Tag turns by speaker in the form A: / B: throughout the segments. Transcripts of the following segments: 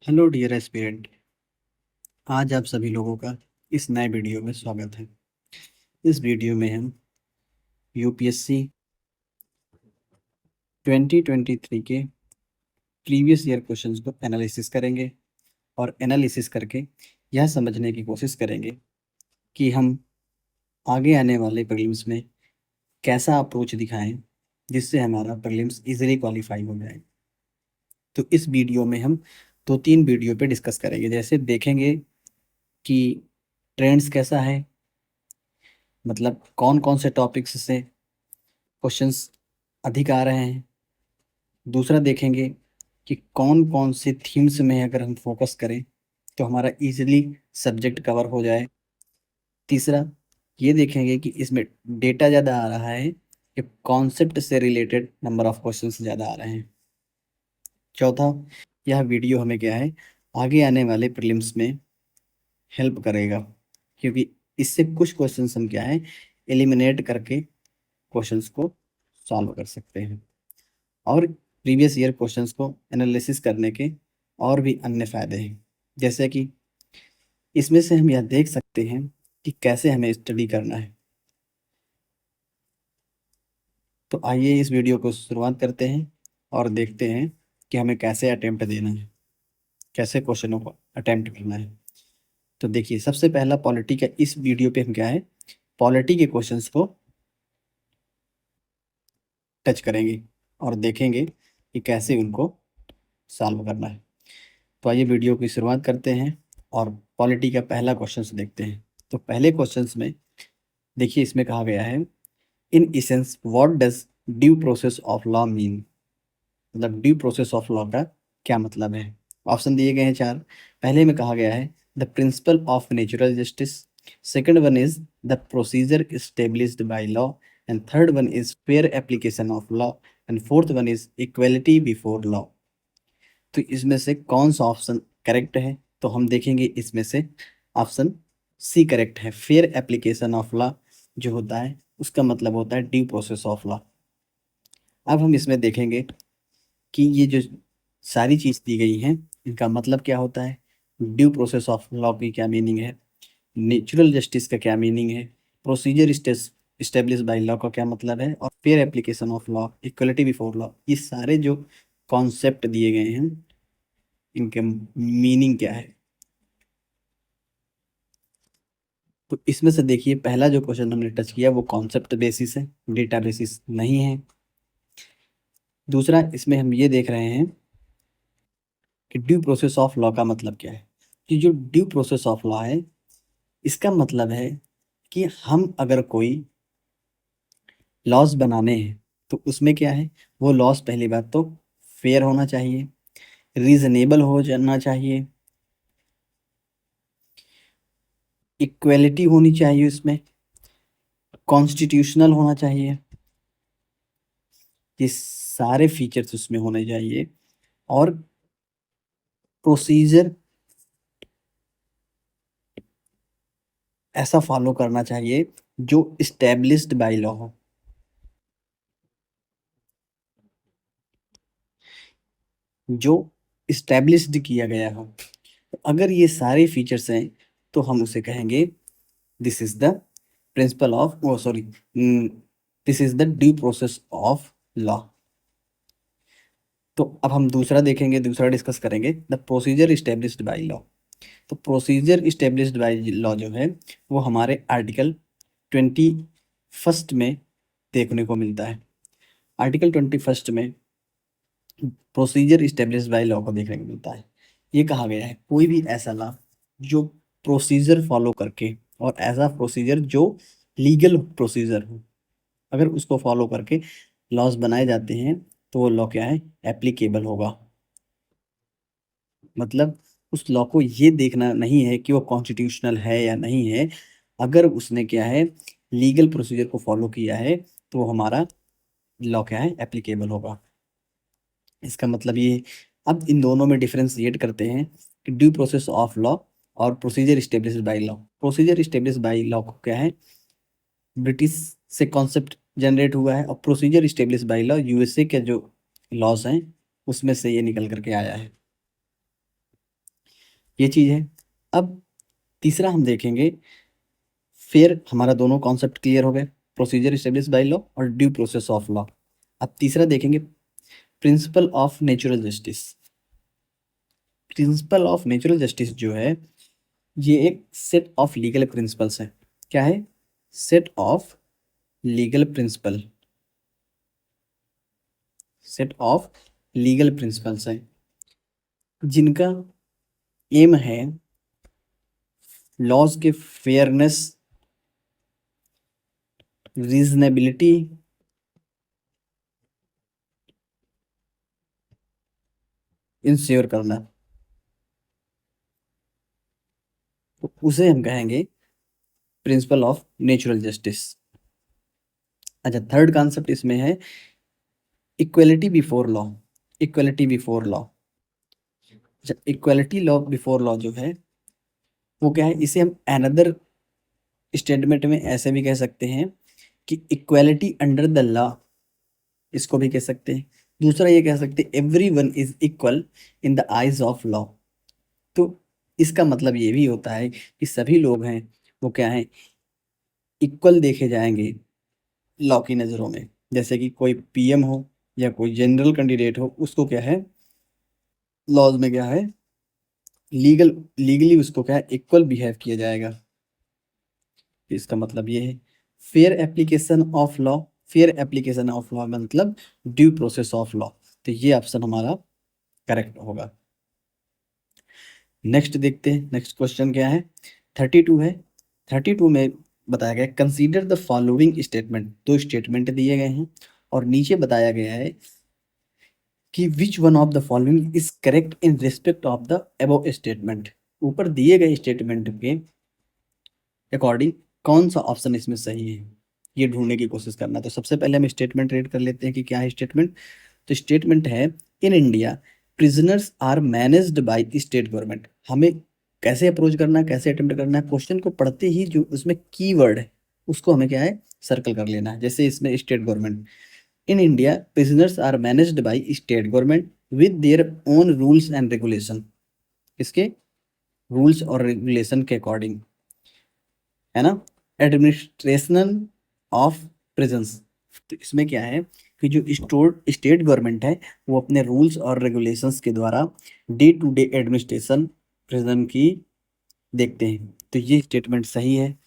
A: Hello dear aspirant. आज आप सभी लोगों का इस नए वीडियो में स्वागत है। इस वीडियो में हम यूपीएससी 2023 के प्रीवियस ईयर क्वेश्चंस को एनालिसिस करेंगे और एनालिसिस करके यह समझने की कोशिश करेंगे कि हम आगे आने वाले प्रीलिम्स में कैसा अप्रोच दिखाएं जिससे हमारा प्रीलिम्स इजीली क्वालिफाई हो जाए। तो इस वीडियो में हम दो तीन वीडियो पे डिस्कस करेंगे। जैसे देखेंगे कि ट्रेंड्स कैसा है, मतलब कौन कौन से टॉपिक्स से क्वेश्चंस अधिक आ रहे हैं। दूसरा देखेंगे कि कौन कौन से थीम्स में अगर हम फोकस करें तो हमारा इजीली सब्जेक्ट कवर हो जाए। तीसरा ये देखेंगे कि इसमें डेटा ज़्यादा आ रहा है कि कॉन्सेप्ट से रिलेटेड नंबर ऑफ क्वेश्चंस ज़्यादा आ रहे हैं। चौथा, यह वीडियो हमें क्या है, आगे आने वाले प्रीलिम्स में हेल्प करेगा, क्योंकि इससे कुछ क्वेश्चंस हम क्या है एलिमिनेट करके क्वेश्चंस को सॉल्व कर सकते हैं और प्रीवियस ईयर क्वेश्चंस को एनालिसिस करने के और भी अन्य फायदे हैं। जैसे कि इसमें से हम यह देख सकते हैं कि कैसे हमें स्टडी करना है। तो आइए इस वीडियो को शुरुआत करते हैं और देखते हैं कि हमें कैसे अटेम्प्ट देना है, कैसे क्वेश्चनों को अटेम्प्ट करना है। तो देखिए, सबसे पहला पॉलिटी का इस वीडियो पे हम क्या है पॉलिटी के क्वेश्चंस को टच करेंगे और देखेंगे कि कैसे उनको सॉल्व करना है। तो आइए वीडियो की शुरुआत करते हैं और पॉलिटी का पहला क्वेश्चन देखते हैं। तो पहले क्वेश्चंस में देखिए, इसमें कहा गया है in essence what does due process of law mean. मतलब ड्यू प्रोसेस ऑफ लॉ का क्या मतलब है। ऑप्शन दिए गए हैं चार। पहले में कहा गया है the principle of natural justice, second one is the procedure established by law, and third one is fair application of law, and fourth one is equality before law. तो इसमें से कौन सा ऑप्शन करेक्ट है, तो हम देखेंगे इसमें से ऑप्शन सी करेक्ट है। फेयर एप्लीकेशन ऑफ लॉ जो होता है उसका मतलब होता है ड्यू प्रोसेस ऑफ लॉ। अब हम इसमें देखेंगे कि ये जो सारी चीज दी गई हैं इनका मतलब क्या होता है, ड्यू प्रोसेस ऑफ लॉ की क्या मीनिंग है, नेचुरल जस्टिस का क्या मीनिंग है, प्रोसीजर स्टेब्लिश बाय लॉ का क्या मतलब है, और fair application of law, equality before law, ये सारे जो कॉन्सेप्ट दिए गए हैं इनके मीनिंग क्या है। तो इसमें से देखिए, पहला जो क्वेश्चन हमने टच किया वो कॉन्सेप्ट बेसिस है, डेटा बेसिस नहीं है। दूसरा, इसमें हम ये देख रहे हैं कि ड्यू प्रोसेस ऑफ लॉ का मतलब क्या है। कि जो ड्यू प्रोसेस ऑफ लॉ है इसका मतलब है कि हम अगर कोई लॉस बनाने हैं तो उसमें क्या है, वो लॉस पहली बात तो फेयर होना चाहिए, रीजनेबल हो जाना चाहिए, इक्वेलिटी होनी चाहिए, उसमें कॉन्स्टिट्यूशनल होना चाहिए। ये सारे फीचर्स उसमें होने चाहिए। और प्रोसीजर ऐसा फॉलो करना चाहिए जो इस्टेब्लिश्ड बाय लॉ हो, जो इस्टेब्लिश्ड किया गया हो। तो अगर ये सारे फीचर्स हैं तो हम उसे कहेंगे this is the principle of oh sorry this is the due process of law. तो अब हम दूसरा देखेंगे, दूसरा डिस्कस करेंगे the procedure established by law. तो प्रोसीजर इस्टेब्लिश्ड बाय लॉ जो है वो हमारे आर्टिकल 21 में देखने को मिलता है। आर्टिकल 21 में प्रोसीजर इस्टेब्लिश्ड बाय लॉ को देखने को मिलता है। ये कहा गया है कोई भी ऐसा लॉ जो प्रोसीजर फॉलो करके, और ऐसा प्रोसीजर जो लीगल प्रोसीजर हो, अगर उसको फॉलो करके लॉज बनाए जाते हैं तो वो लॉ क्या है, एप्लीकेबल होगा। मतलब उस लॉ को ये देखना नहीं है कि वो कॉन्स्टिट्यूशनल है या नहीं है, अगर उसने क्या है लीगल प्रोसीजर को फॉलो किया है तो वो हमारा लॉ क्या है एप्लीकेबल होगा। इसका मतलब ये। अब इन दोनों में डिफरेंशिएट करते हैं कि ड्यू प्रोसेस ऑफ लॉ और procedure established by law. Procedure established by law को क्या है, ब्रिटिश से कॉन्सेप्ट जनरेट हुआ है, और procedure establish by law USA के जो लॉज हैं उसमें से ये निकल करके आया है। ये चीज़ है। अब तीसरा हम देखेंगे, फिर हमारा दोनों कॉन्सेप्ट क्लियर हो गए, प्रोसीजर स्टेब्लिश बाय लॉ और ड्यू प्रोसेस ऑफ लॉ। अब तीसरा देखेंगे principle of natural justice. Principle of natural justice जो है, ये एक सेट ऑफ लीगल प्रिंसिपल्स है। क्या है? Set of legal principal, set of legal principles है जिनका एम है लॉज के फेयरनेस, रीजनेबिलिटी, इंश्योर करना। तो उसे हम कहेंगे प्रिंसिपल ऑफ नेचुरल जस्टिस। अच्छा, थर्ड कॉन्सेप्ट इसमें है equality before law. Equality before law, अच्छा इक्वलिटी लॉ बिफोर लॉ जो है वो क्या है, इसे हम अनदर स्टेटमेंट में ऐसे भी कह सकते हैं कि इक्वलिटी अंडर द लॉ, इसको भी कह सकते हैं। दूसरा ये कह सकते हैं every one is equal in the eyes of law. तो इसका मतलब ये भी होता है कि सभी लोग हैं वो क्या है, इक्वल देखे जाएंगे लॉ की नज़रों में। जैसे कि कोई पीएम हो या कोई जनरल कैंडिडेट हो, उसको क्या है, लॉज में क्या है, लीगली उसको क्या है, इक्वल बिहेव किया जाएगा। इसका मतलब ये है fair application of law. Fair application of law मतलब ड्यू प्रोसेस ऑफ लॉ। तो ये ऑप्शन हमारा करेक्ट होगा। नेक्स्ट देखते हैं, नेक्स्ट क्वेश्चन क्या है, 32 है। 32 में बताया गया कंसीडर द फॉलोइंग स्टेटमेंट। दो स्टेटमेंट दिए गए हैं और नीचे बताया गया है कि विच one of the following is correct in respect of the above statement. ऊपर दिए गए स्टेटमेंट के अकॉर्डिंग कौन सा ऑप्शन इसमें सही है, ये ढूंढने की कोशिश करना। तो सबसे पहले हम स्टेटमेंट रीड कर लेते हैं कि क्या है स्टेटमेंट। तो स्टेटमेंट है in India prisoners are managed by state government. हमें कैसे अप्रोच करना है, कैसे अटेम्प्ट करना है, क्वेश्चन को पढ़ते ही जो उसमें कीवर्ड है उसको हमें क्या है, सर्कल कर लेना है। जैसे इसमें state government, in India prisoners are managed by state government with their own rules and regulation. इसके रूल्स और रेगुलेशन के अकॉर्डिंग, है ना, एडमिनिस्ट्रेशन ऑफ प्रिजन्स। तो इसमें क्या है कि जो स्टेट गवर्नमेंट है वो अपने रूल्स और रेगुलेशंस के द्वारा day to day administration prison की देखते हैं। तो ये स्टेटमेंट सही है।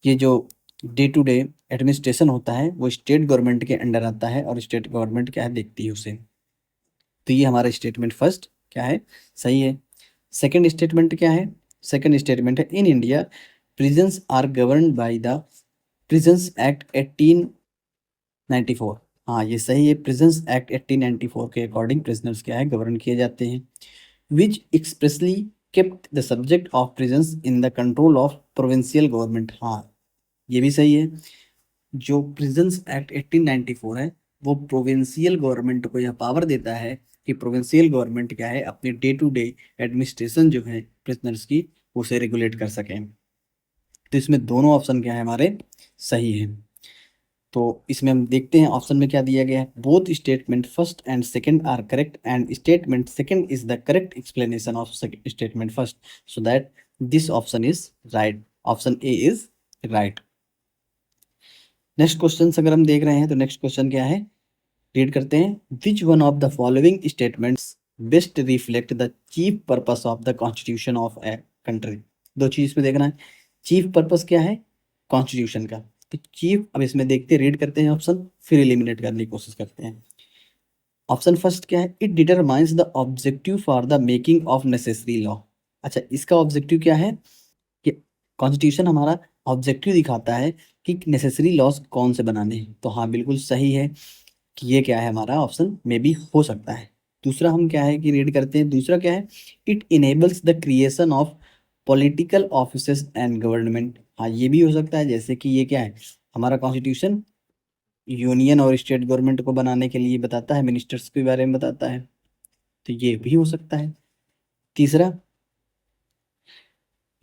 A: ये जो डे टू डे एडमिनिस्ट्रेशन होता है वो स्टेट गवर्नमेंट के अंडर आता है और स्टेट गवर्नमेंट क्या है, देखती है उसे। तो ये हमारा स्टेटमेंट फर्स्ट क्या है, सही है। सेकंड स्टेटमेंट क्या है, सेकंड स्टेटमेंट है in India prisons are govern by the prisons act 1894। हाँ ये सही है, प्रिजन्स एक्ट 1894 के अकॉर्डिंग प्रिजनर्स क्या है, गवर्न किए जाते हैं। Which expressly kept the subject of prisons in the control of provincial government. हाँ ये भी सही है, जो प्रिजन्स एक्ट 1894 है वो प्रोविंशियल गवर्नमेंट को यह पावर देता है कि प्रोविंशियल गवर्नमेंट क्या है, अपने डे टू डे एडमिनिस्ट्रेशन जो है प्रिजनर्स की उसे रेगुलेट कर सकें। तो इसमें दोनों ऑप्शन क्या है हमारे, सही है। तो इसमें हम देखते हैं ऑप्शन में क्या दिया गया है, both statement first and second are correct and statement second is the correct explanation of statement first, so that this option is right. Option A is right. Next question अगर हम देख रहे हैं तो नेक्स्ट क्वेश्चन क्या है, read करते हैं। विच one of the following statements best reflect the chief purpose of the constitution of a country. दो चीज पे देखना है, चीफ पर्पस क्या है कॉन्स्टिट्यूशन का। तो चीफ, अब इसमें देखते हैं, रीड करते हैं ऑप्शन फिर एलिमिनेट करने की कोशिश करते हैं। ऑप्शन फर्स्ट क्या है, it determines the objective for the making of necessary law. अच्छा इसका ऑब्जेक्टिव क्या है कि कॉन्स्टिट्यूशन हमारा ऑब्जेक्टिव दिखाता है कि नेसेसरी लॉज कौन से बनाने हैं। तो हाँ बिल्कुल सही है कि ये क्या है हमारा ऑप्शन में भी हो सकता है। दूसरा हम क्या है कि रीड करते हैं, दूसरा क्या है, it enables the creation of political offices and government. हाँ ये भी हो सकता है, जैसे कि ये क्या है, हमारा कॉन्स्टिट्यूशन यूनियन और स्टेट गवर्नमेंट को बनाने के लिए बताता है, मिनिस्टर्स के बारे में बताता है। तो ये भी हो सकता है। तीसरा,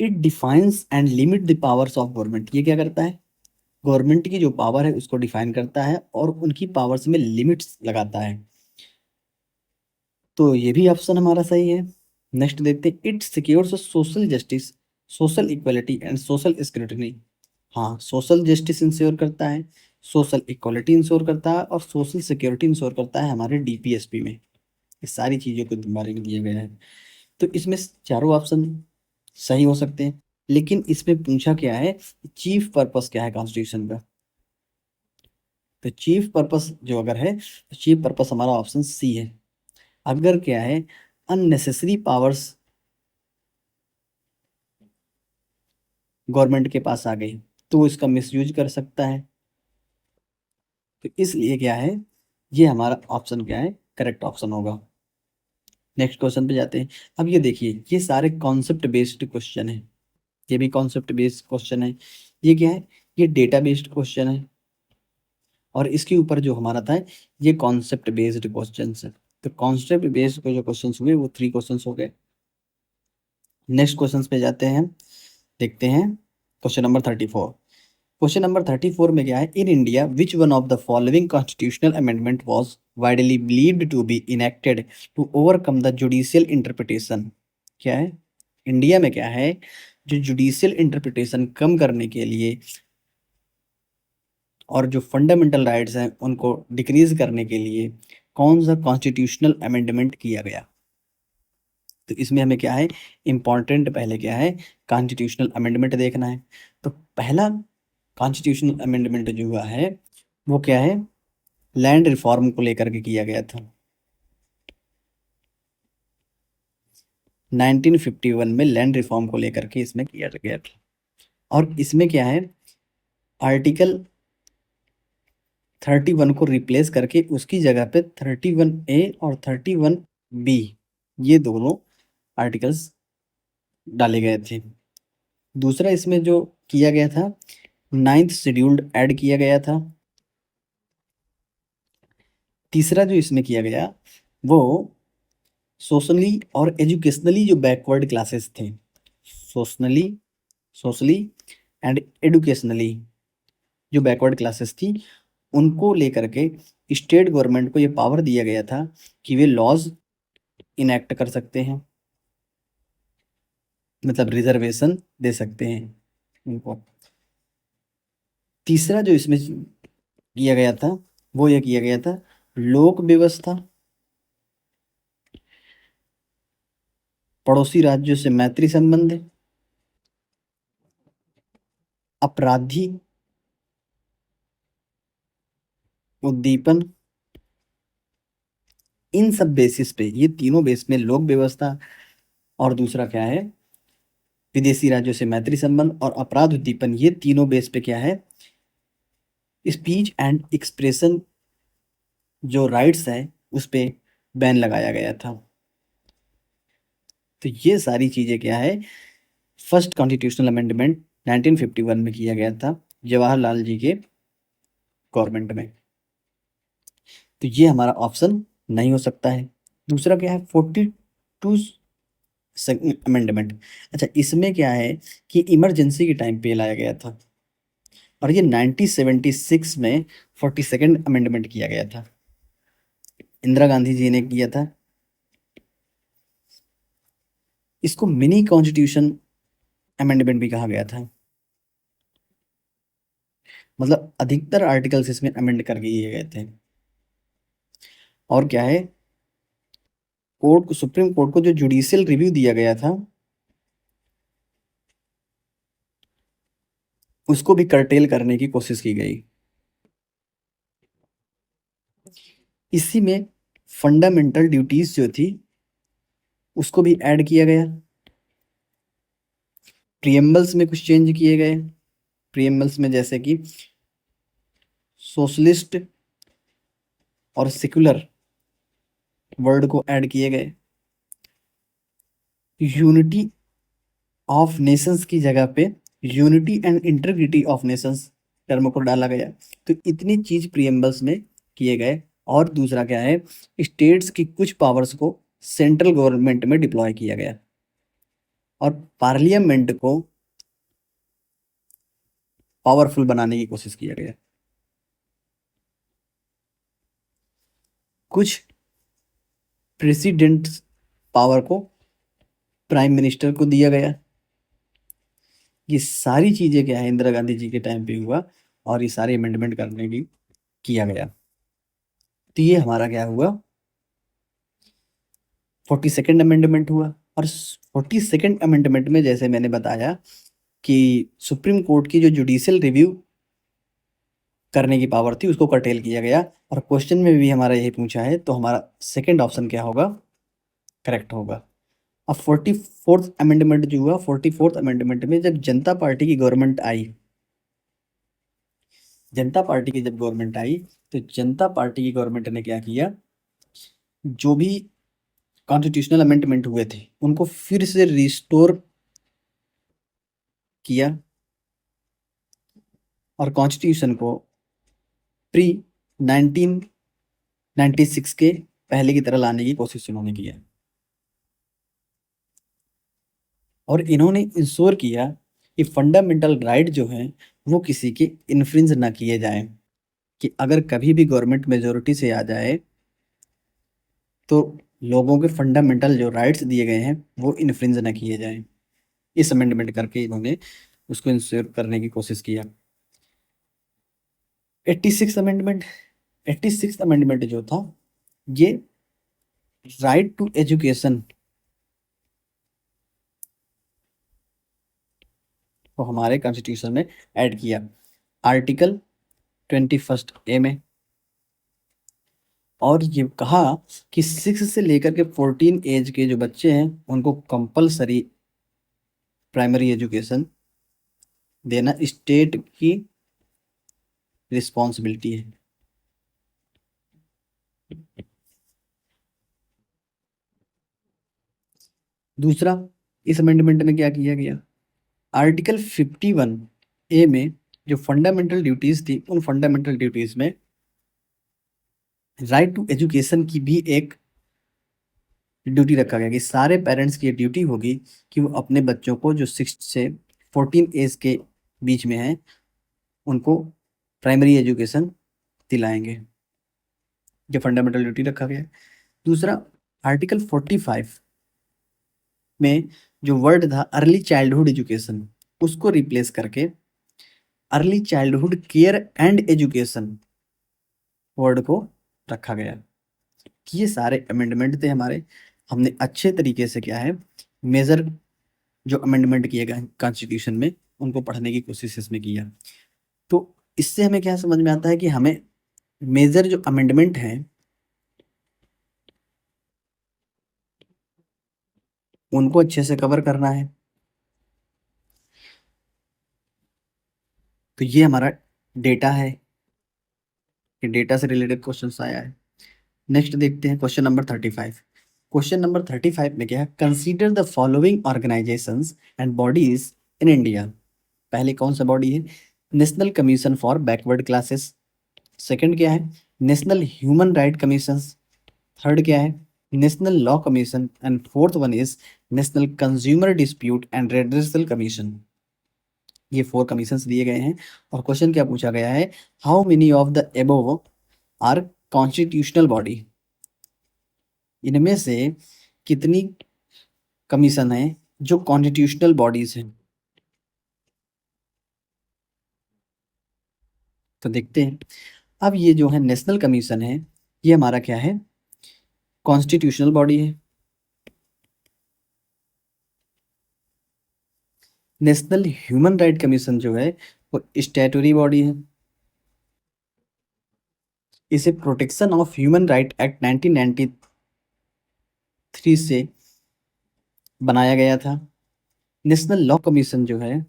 A: it defines and limit the powers of government. ये क्या करता है, गवर्नमेंट की जो पावर है उसको डिफाइन करता है और उनकी पावर्स में लिमिट्स लगाता है। तो ये भी ऑप्शन हमारा सही है। नेक्स्ट देखते हैं, it secures social justice, social equality and social scrutiny. हाँ, सोशल जस्टिस इंश्योर करता है, सोशल इक्वलिटी इंश्योर करता है और सोशल सिक्योरिटी इंश्योर करता है हमारे डीपीएसपी में। इस सारी चीज़ों के बारे में दिया गया है। तो इसमें चारों ऑप्शन सही हो सकते हैं, लेकिन इसमें पूछा क्या है, चीफ पर्पस क्या है कॉन्स्टिट्यूशन का। तो चीफ पर्पस जो अगर है, तो चीफ पर्पस हमारा ऑप्शन सी है। अगर क्या है, अननेसेसरी पावर्स गवर्नमेंट के पास आ गई तो वो इसका मिसयूज कर सकता है। तो इसलिए क्या है, ये हमारा ऑप्शन क्या है, करेक्ट ऑप्शन होगा। नेक्स्ट क्वेश्चन पे जाते हैं। अब ये देखिए, ये सारे कॉन्सेप्ट बेस्ड क्वेश्चन है, ये भी कॉन्सेप्ट बेस्ड क्वेश्चन है। ये क्या है, ये डेटा बेस्ड क्वेश्चन है। और इसके ऊपर जो हमारा था, ये कॉन्सेप्ट बेस्ड क्वेश्चन है। तो कॉन्सेप्ट बेस्ड जो क्वेश्चन हुए वो 3 क्वेश्चन हो गए। नेक्स्ट क्वेश्चन पे जाते हैं, देखते हैं क्वेश्चन नंबर 34। क्वेश्चन नंबर 34 में क्या है, in India which one of the following constitutional amendment was widely believed to be enacted to overcome the judicial interpretation. क्या है, इंडिया में क्या है, जो जुडिशियल इंटरप्रिटेशन कम करने के लिए और जो फंडामेंटल राइट्स हैं उनको डिक्रीज करने के लिए कौन सा कॉन्स्टिट्यूशनल अमेंडमेंट किया गया। तो इसमें हमें क्या है, इम्पॉर्टेंट पहले क्या है, कॉन्स्टिट्यूशनल अमेंडमेंट देखना है। तो पहला कॉन्स्टिट्यूशनल अमेंडमेंट जो हुआ है वो क्या है, लैंड रिफॉर्म को लेकर के किया गया था। 1951 में लैंड रिफॉर्म को लेकर के इसमें किया गया था। और इसमें क्या है, आर्टिकल 31 को रिप्लेस करके उसकी जगह पे 31A और 31B, ये दोनों आर्टिकल्स डाले गए थे। दूसरा इसमें जो किया गया था, 9th शेड्यूल्ड ऐड किया गया था। तीसरा जो इसमें किया गया वो सोशली और एजुकेशनली जो बैकवर्ड क्लासेस थे, सोशनली सोशली एंड एडुकेशनली जो बैकवर्ड क्लासेस थी, उनको लेकर के स्टेट गवर्नमेंट को ये पावर दिया गया था कि वे लॉज इनेक्ट कर सकते हैं, मतलब रिजर्वेशन दे सकते हैं उनको। तीसरा जो इसमें किया गया था वो ये किया गया था, लोक व्यवस्था, पड़ोसी राज्यों से मैत्री संबंध, अपराधी उद्दीपन। इन सब बेसिस पे, ये तीनों बेस में, लोक व्यवस्था और दूसरा क्या है, विदेशी राज्यों से मैत्री संबंध और अपराध उद्दीपन, ये तीनों बेस पे क्या है, स्पीच एंड एक्सप्रेशन जो राइट्स है उस पे बैन लगाया गया था। तो ये सारी चीजें क्या है, फर्स्ट कॉन्स्टिट्यूशनल अमेंडमेंट 1951 में किया गया था जवाहरलाल जी के गवर्नमेंट में। तो ये हमारा ऑप्शन नहीं हो सकता है। दूसरा क्या है, 42 अमेंडमेंट। अच्छा, इसमें क्या है कि इमरजेंसी के टाइम पे लाया गया था, और ये 1976 में 42nd अमेंडमेंट किया गया था, इंदिरा गांधी जी ने किया था। इसको मिनी कॉन्स्टिट्यूशन अमेंडमेंट भी कहा गया था, मतलब अधिकतर आर्टिकल्स इसमें अमेंड कर दिए गए थे। और क्या है, कोर्ट को, सुप्रीम कोर्ट को जो जुडिशियल रिव्यू दिया गया था उसको भी कर्टेल करने की कोशिश की गई। इसी में फंडामेंटल ड्यूटीज जो थी उसको भी ऐड किया गया। प्रियम्बल्स में कुछ चेंज किए गए, प्रियम्बल्स में जैसे कि सोशलिस्ट और सेक्युलर वर्ड को ऐड किए गए। यूनिटी ऑफ नेशंस की जगह पे unity and integrity of Nations term को डाला गया। तो इतनी चीज प्रियम्बल्स में किए गए। और दूसरा क्या है, स्टेट्स की कुछ पावर्स को सेंट्रल गवर्नमेंट में डिप्लॉय किया गया और पार्लियामेंट को पावरफुल बनाने की कोशिश किया गया। कुछ प्रेसिडेंट पावर को प्राइम मिनिस्टर को दिया गया। ये सारी चीजें क्या है, इंदिरा गांधी जी के टाइम पे हुआ और ये सारी अमेंडमेंट करने की किया गया। तो ये हमारा क्या हुआ, 42nd अमेंडमेंट हुआ। और 42nd अमेंडमेंट में जैसे मैंने बताया कि सुप्रीम कोर्ट की जो जुडिशियल रिव्यू करने की पावर थी उसको कर्टेल किया गया। और क्वेश्चन में भी हमारा यही पूछा है, तो हमारा सेकंड ऑप्शन क्या होगा, करेक्ट होगा। अब 44th अमेंडमेंट जो हुआ, 44th अमेंडमेंट में जब जनता पार्टी की गवर्नमेंट आई, जनता पार्टी की जब गवर्नमेंट आई तो जनता पार्टी की गवर्नमेंट ने क्या किया, जो भी कॉन्स्टिट्यूशनल अमेंडमेंट हुए थे उनको फिर से रिस्टोर किया और कॉन्स्टिट्यूशन को प्री 1996 के पहले की तरह लाने की कोशिश इन्होंने की है। और इन्होंने इंश्योर किया कि फंडामेंटल राइट जो हैं वो किसी के इन्फ्रिंज ना किए जाएं, कि अगर कभी भी गवर्नमेंट मेजोरिटी से आ जाए तो लोगों के फंडामेंटल जो राइट्स दिए गए हैं वो इन्फ्रिंज ना किए जाएं। इस अमेंडमेंट करके इन्होंने उसको इंश्योर करने की कोशिश किया। 86 अमेंडमेंट, 86 अमेंडमेंट जो था ये राइट टू एजुकेशन को हमारे कॉन्स्टिट्यूशन में ऐड किया आर्टिकल 21 ए में। और ये कहा कि 6 से लेकर के 14 एज के जो बच्चे हैं उनको कंपलसरी प्राइमरी एजुकेशन देना स्टेट की रिस्पॉन्सिबिलिटी है। दूसरा, इस अमेंडमेंट में क्या किया गया, आर्टिकल 51 ए में जो फंडामेंटल ड्यूटीज थी उन फंडामेंटल ड्यूटीज में राइट टू एजुकेशन की भी एक ड्यूटी रखा गया कि सारे पेरेंट्स की ड्यूटी होगी कि वो अपने बच्चों को जो 6 से 14 एज के बीच में हैं उनको प्राइमरी एजुकेशन दिलाएंगे। ये फंडामेंटल ड्यूटी रखा गया है। दूसरा, आर्टिकल 45 में जो वर्ड था अर्ली चाइल्डहुड एजुकेशन उसको रिप्लेस करके early childhood care and education word को रखा गया। ये सारे अमेंडमेंट थे हमारे, हमने अच्छे तरीके से क्या है मेजर जो अमेंडमेंट किए गए कॉन्स्टिट्यूशन में उनको पढ़ने की कोशिश इसमें किया। तो इससे हमें क्या समझ में आता है कि हमें मेजर जो अमेंडमेंट हैं उनको अच्छे से कवर करना है। तो ये हमारा डेटा है कि डेटा से रिलेटेड क्वेश्चन आया है। नेक्स्ट देखते हैं क्वेश्चन नंबर 35। क्वेश्चन नंबर 35 में क्या है, consider the following organisations and bodies in India. पहले कौन सा बॉडी है, national commission for backward classes. Second क्या है, national human right commission. Third क्या है, national law commission. And fourth one is national consumer dispute and redressal commission. ये 4 commissions दिए गए हैं और क्वेश्चन क्या पूछा गया है, how many of the above are constitutional body. इनमें से कितनी कमीशन है जो कॉन्स्टिट्यूशनल बॉडीज हैं। तो देखते हैं। अब ये जो है नेशनल कमीशन है ये हमारा क्या है, कॉन्स्टिट्यूशनल बॉडी है। नेशनल ह्यूमन राइट कमीशन जो है वो स्टैट्यूटरी बॉडी है। इसे protection of human right act 1993 से बनाया गया था। नेशनल लॉ कमीशन जो है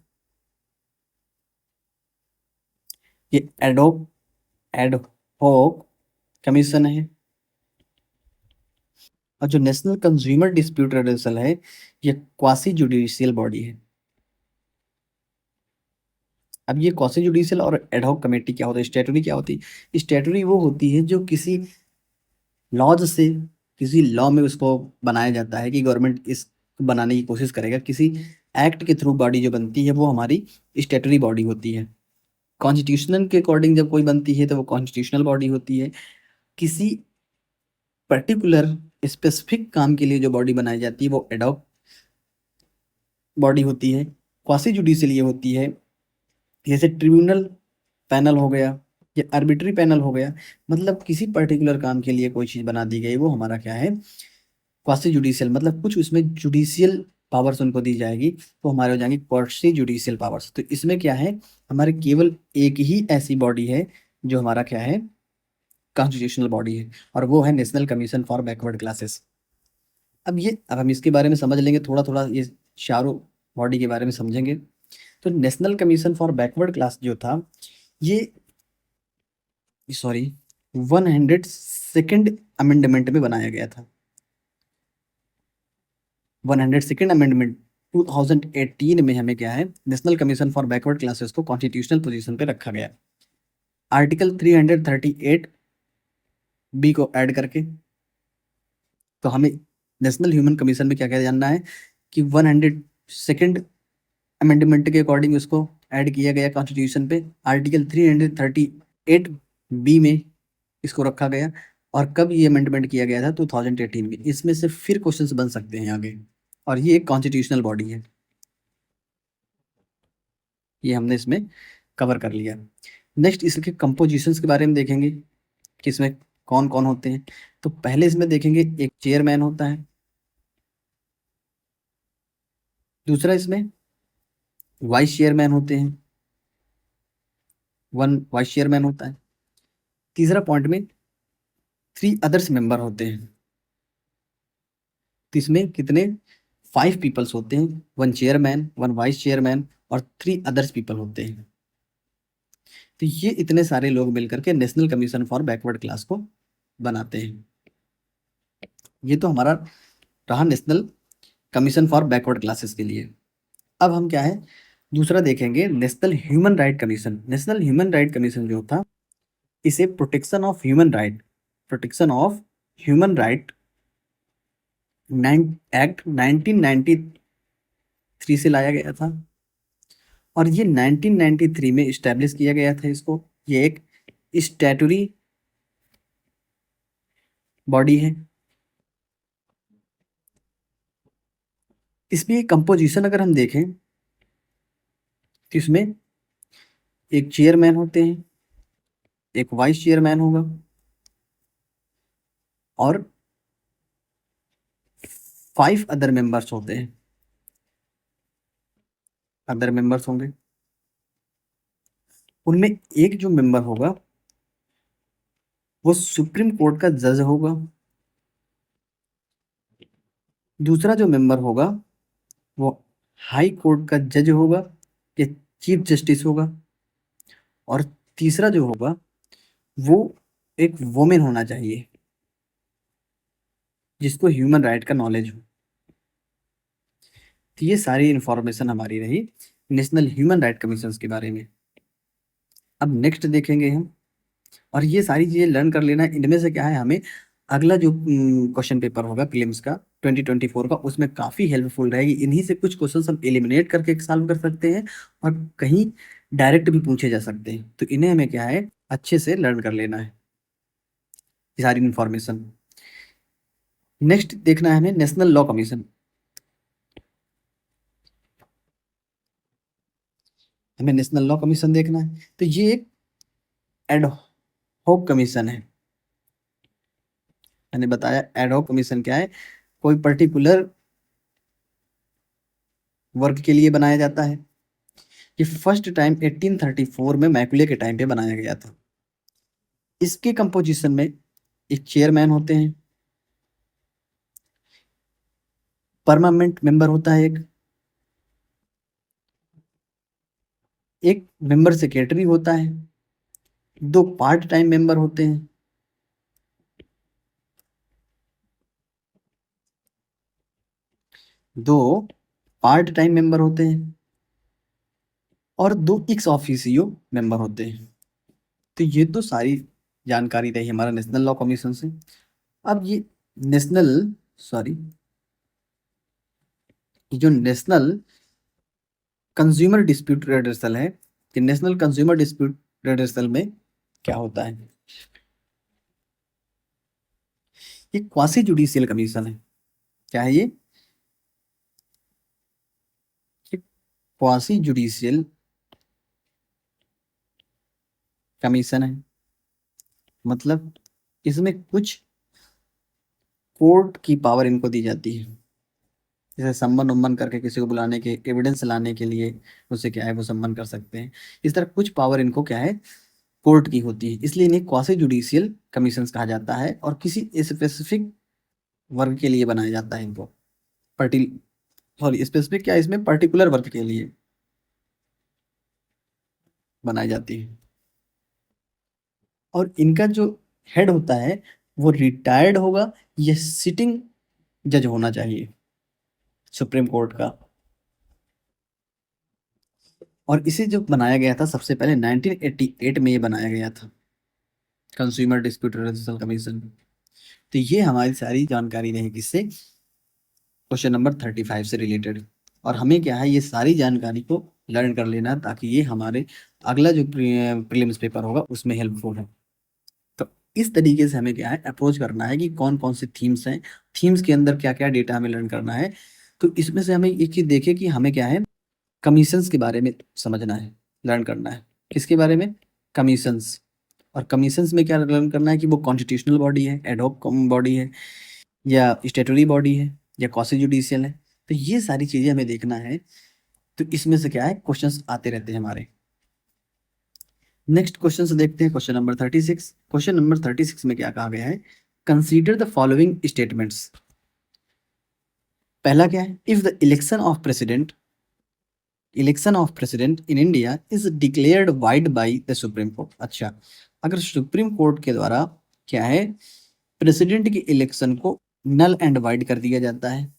A: ये एडहोक कमीशन है। और जो नेशनल कंज्यूमर डिस्प्यूट रेड्रेसल है ये क्वासी जुडिशियल बॉडी है। अब ये क्वासी जुडिशियल और एडहॉक कमेटी क्या होता है, स्टैट्यूटरी क्या होती है, स्टैट्यूटरी वो होती है जो किसी लॉज से, किसी लॉ में उसको बनाया जाता है कि गवर्नमेंट इस बनाने की कोशिश करेगा, किसी एक्ट के थ्रू बॉडी जो बनती है वो हमारी स्टैट्यूटरी बॉडी होती है। कॉन्स्टिट्यूशनल के अकॉर्डिंग जब कोई बनती है तो वो कॉन्स्टिट्यूशनल बॉडी होती है। किसी पर्टिकुलर स्पेसिफिक काम के लिए जो बॉडी बनाई जाती है वो एडॉक बॉडी होती है, क्वासी जुडिशियल ये होती है, जैसे ट्रिब्यूनल पैनल हो गया या आर्बिट्री पैनल हो गया, मतलब किसी पर्टिकुलर काम के लिए कोई चीज़ बना दी गई, वो हमारा क्या है, क्वासी जुडिशियल, मतलब कुछ उसमें जुडिशियल पावर्स उनको दी जाएगी, तो हमारे हो जाएंगे क्वासी जुडिशियल पावर्स। तो इसमें क्या है, हमारे केवल एक ही ऐसी बॉडी है जो हमारा क्या है, कॉन्स्टिट्यूशनल बॉडी है, और वो है national commission for backward classes. अब हम इसके बारे में समझ लेंगे थोड़ा थोड़ा, ये चारों बॉडी के बारे में समझेंगे। तो national commission for backward class जो था, ये सॉरी 102nd अमेंडमेंट में बनाया गया था। 102nd अमेंडमेंट 2018 में हमें क्या है, national commission for backward classes को कॉन्स्टिट्यूशनल पोजीशन पे रखा गया। आर्टिकल 338 बी को ऐड करके, तो हमें नेशनल ह्यूमन कमीशन में क्या क्या जानना है कि 102nd अमेंडमेंट के अकॉर्डिंग उसको ऐड किया गया कॉन्स्टिट्यूशन पे। आर्टिकल 338 बी में इसको रखा गया, और कब ये अमेंडमेंट किया गया था, 2018 में। इसमें से फिर क्वेश्चंस बन सकते हैं आगे, और ये एक कॉन्स्टिट्यूशनल बॉडी है, ये हमने इसमें कवर कर लिया। नेक्स्ट इसके कंपोजिशंस के बारे में देखेंगे कि इसमें कौन कौन होते हैं। तो पहले इसमें देखेंगे एक चेयरमैन होता है, दूसरा इसमें वाइस चेयरमैन होते हैं, वन वाइस चेयरमैन होता है, तीसरा पॉइंट में 3 अदर्स मेंबर होते हैं। तो इसमें कितने, 5 पीपल्स होते हैं, 1 चेयरमैन, 1 वाइस चेयरमैन और 3 अदर्स पीपल होते हैं। तो ये इतने सारे लोग मिलकर के national commission for backward class को बनाते हैं। ये तो हमारा रहा national commission for backward classes के लिए। अब हम क्या है, दूसरा देखेंगे national human right commission. National human right commission जो था, इसे protection of human right act 1993 से लाया गया था, और ये 1993 में इस्टेब्लिश किया गया था इसको। ये एक स्टैट्यूटरी बॉडी है। इसमें कंपोजिशन अगर हम देखें, तो इसमें एक चेयरमैन होते हैं, एक वाइस चेयरमैन होगा, और 5 अदर मेंबर्स होते हैं, अदर मेंबर्स होंगे। उनमें एक जो मेंबर होगा वो सुप्रीम कोर्ट का जज होगा, दूसरा जो मेंबर होगा वो हाई कोर्ट का जज होगा या चीफ जस्टिस होगा, और तीसरा जो होगा वो एक वोमेन होना चाहिए जिसको ह्यूमन राइट का नॉलेज हो। तो ये सारी इंफॉर्मेशन हमारी रही नेशनल ह्यूमन राइट कमीशन के बारे में। अब नेक्स्ट देखेंगे हम, और ये सारी चीजें लर्न कर लेना। इनमें से क्या है, हमें अगला जो क्वेश्चन पेपर होगा प्रीलिम्स का 2024 का, उसमें काफी हेल्पफुल रहेगी। इन्हीं से कुछ क्वेश्चन हम एलिमिनेट करके सॉल्व कर सकते हैं, और कहीं डायरेक्ट भी पूछे जा सकते हैं। तो इन्हें हमें क्या है, अच्छे से लर्न कर लेना है ये सारी इंफॉर्मेशन। नेक्स्ट देखना है हमें नेशनल लॉ कमीशन। हमें नेशनल लॉ कमीशन देखना है, तो ये एक एड हॉक कमीशन है। मैंने बताया एड हॉक कमीशन क्या है, कोई पर्टिकुलर वर्क के लिए बनाया जाता है। ये फर्स्ट टाइम 1834 में मैकुले के टाइम पे बनाया गया था। इसके कंपोजिशन में एक चेयरमैन होते हैं, परमानेंट मेंबर होता है एक मेंबर सेक्रेटरी होता है, 2 पार्ट टाइम मेंबर होते हैं, 2 पार्ट टाइम मेंबर होते हैं, और 2 एक्स ऑफिसियो मेंबर होते हैं। तो ये तो सारी जानकारी रही हमारा नेशनल लॉ कमीशन से। अब ये नेशनल सॉरी ये जो नेशनल कंज्यूमर डिस्प्यूट रेड्रेसल है, कि नेशनल कंज्यूमर डिस्प्यूट रेड्रेसल में क्या होता है, ये क्वासी जुडिशियल कमीशन है। क्या है ये, क्वासी जुडिशियल कमीशन है, मतलब इसमें कुछ कोर्ट की पावर इनको दी जाती है, जैसे सम्मन उम्मन करके किसी को बुलाने के, एविडेंस लाने के लिए उससे क्या है वो सम्मन कर सकते हैं। इस तरह कुछ पावर इनको क्या है कोर्ट की होती है, इसलिए इन्हें क्वासी जुडिशियल कमीशंस कहा जाता है और किसी स्पेसिफिक वर्ग के लिए बनाया जाता है इनको, पर्टि सॉरी स्पेसिफिक क्या, इसमें पर्टिकुलर वर्ग के लिए बनाई जाती है। और इनका जो हेड होता है वो रिटायर्ड होगा या सिटिंग जज होना चाहिए सुप्रीम कोर्ट का। और इसे जो बनाया गया था सबसे पहले 1988 में ये बनाया गया था, कंज्यूमर डिस्प्यूट रेजोल्यूशन कमीशन। तो ये हमारी सारी जानकारी रही किससे, क्वेश्चन नंबर 35 से रिलेटेड। और हमें क्या है ये सारी जानकारी को लर्न कर लेना ताकि ये हमारे अगला जो प्रीलिम्स पेपर होगा उसमें हेल्पफुल है। तो इस तरीके से हमें क्या है अप्रोच करना है कि कौन कौन से थीम्स हैं, थीम्स के अंदर क्या क्या डेटा हमें लर्न करना है। तो इसमें से हमें एक चीज़ देखें कि हमें क्या है कमीशंस के बारे में समझना है, लर्न करना है। किसके बारे में, कमीशंस। और कमीशंस में क्या लर्न करना है कि वो कॉन्स्टिट्यूशनल बॉडी है, एडहॉक बॉडी है, या स्टेटरी बॉडी है, या क्वासी जुडिशियल है। तो ये सारी चीज़ें हमें देखना है। तो इसमें से क्या है क्वेश्चंस आते रहते हैं हमारे। नेक्स्ट क्वेश्चन से देखते हैं क्वेश्चन नंबर 36। क्वेश्चन नंबर 36 में क्या कहा गया है, कंसीडर द फॉलोइंग स्टेटमेंट्स। पहला क्या है, if the election of president in India is declared wide by the supreme court. अच्छा, अगर सुप्रीम कोर्ट के द्वारा क्या है प्रेसिडेंट के इलेक्शन को नल एंड वाइड कर दिया जाता है,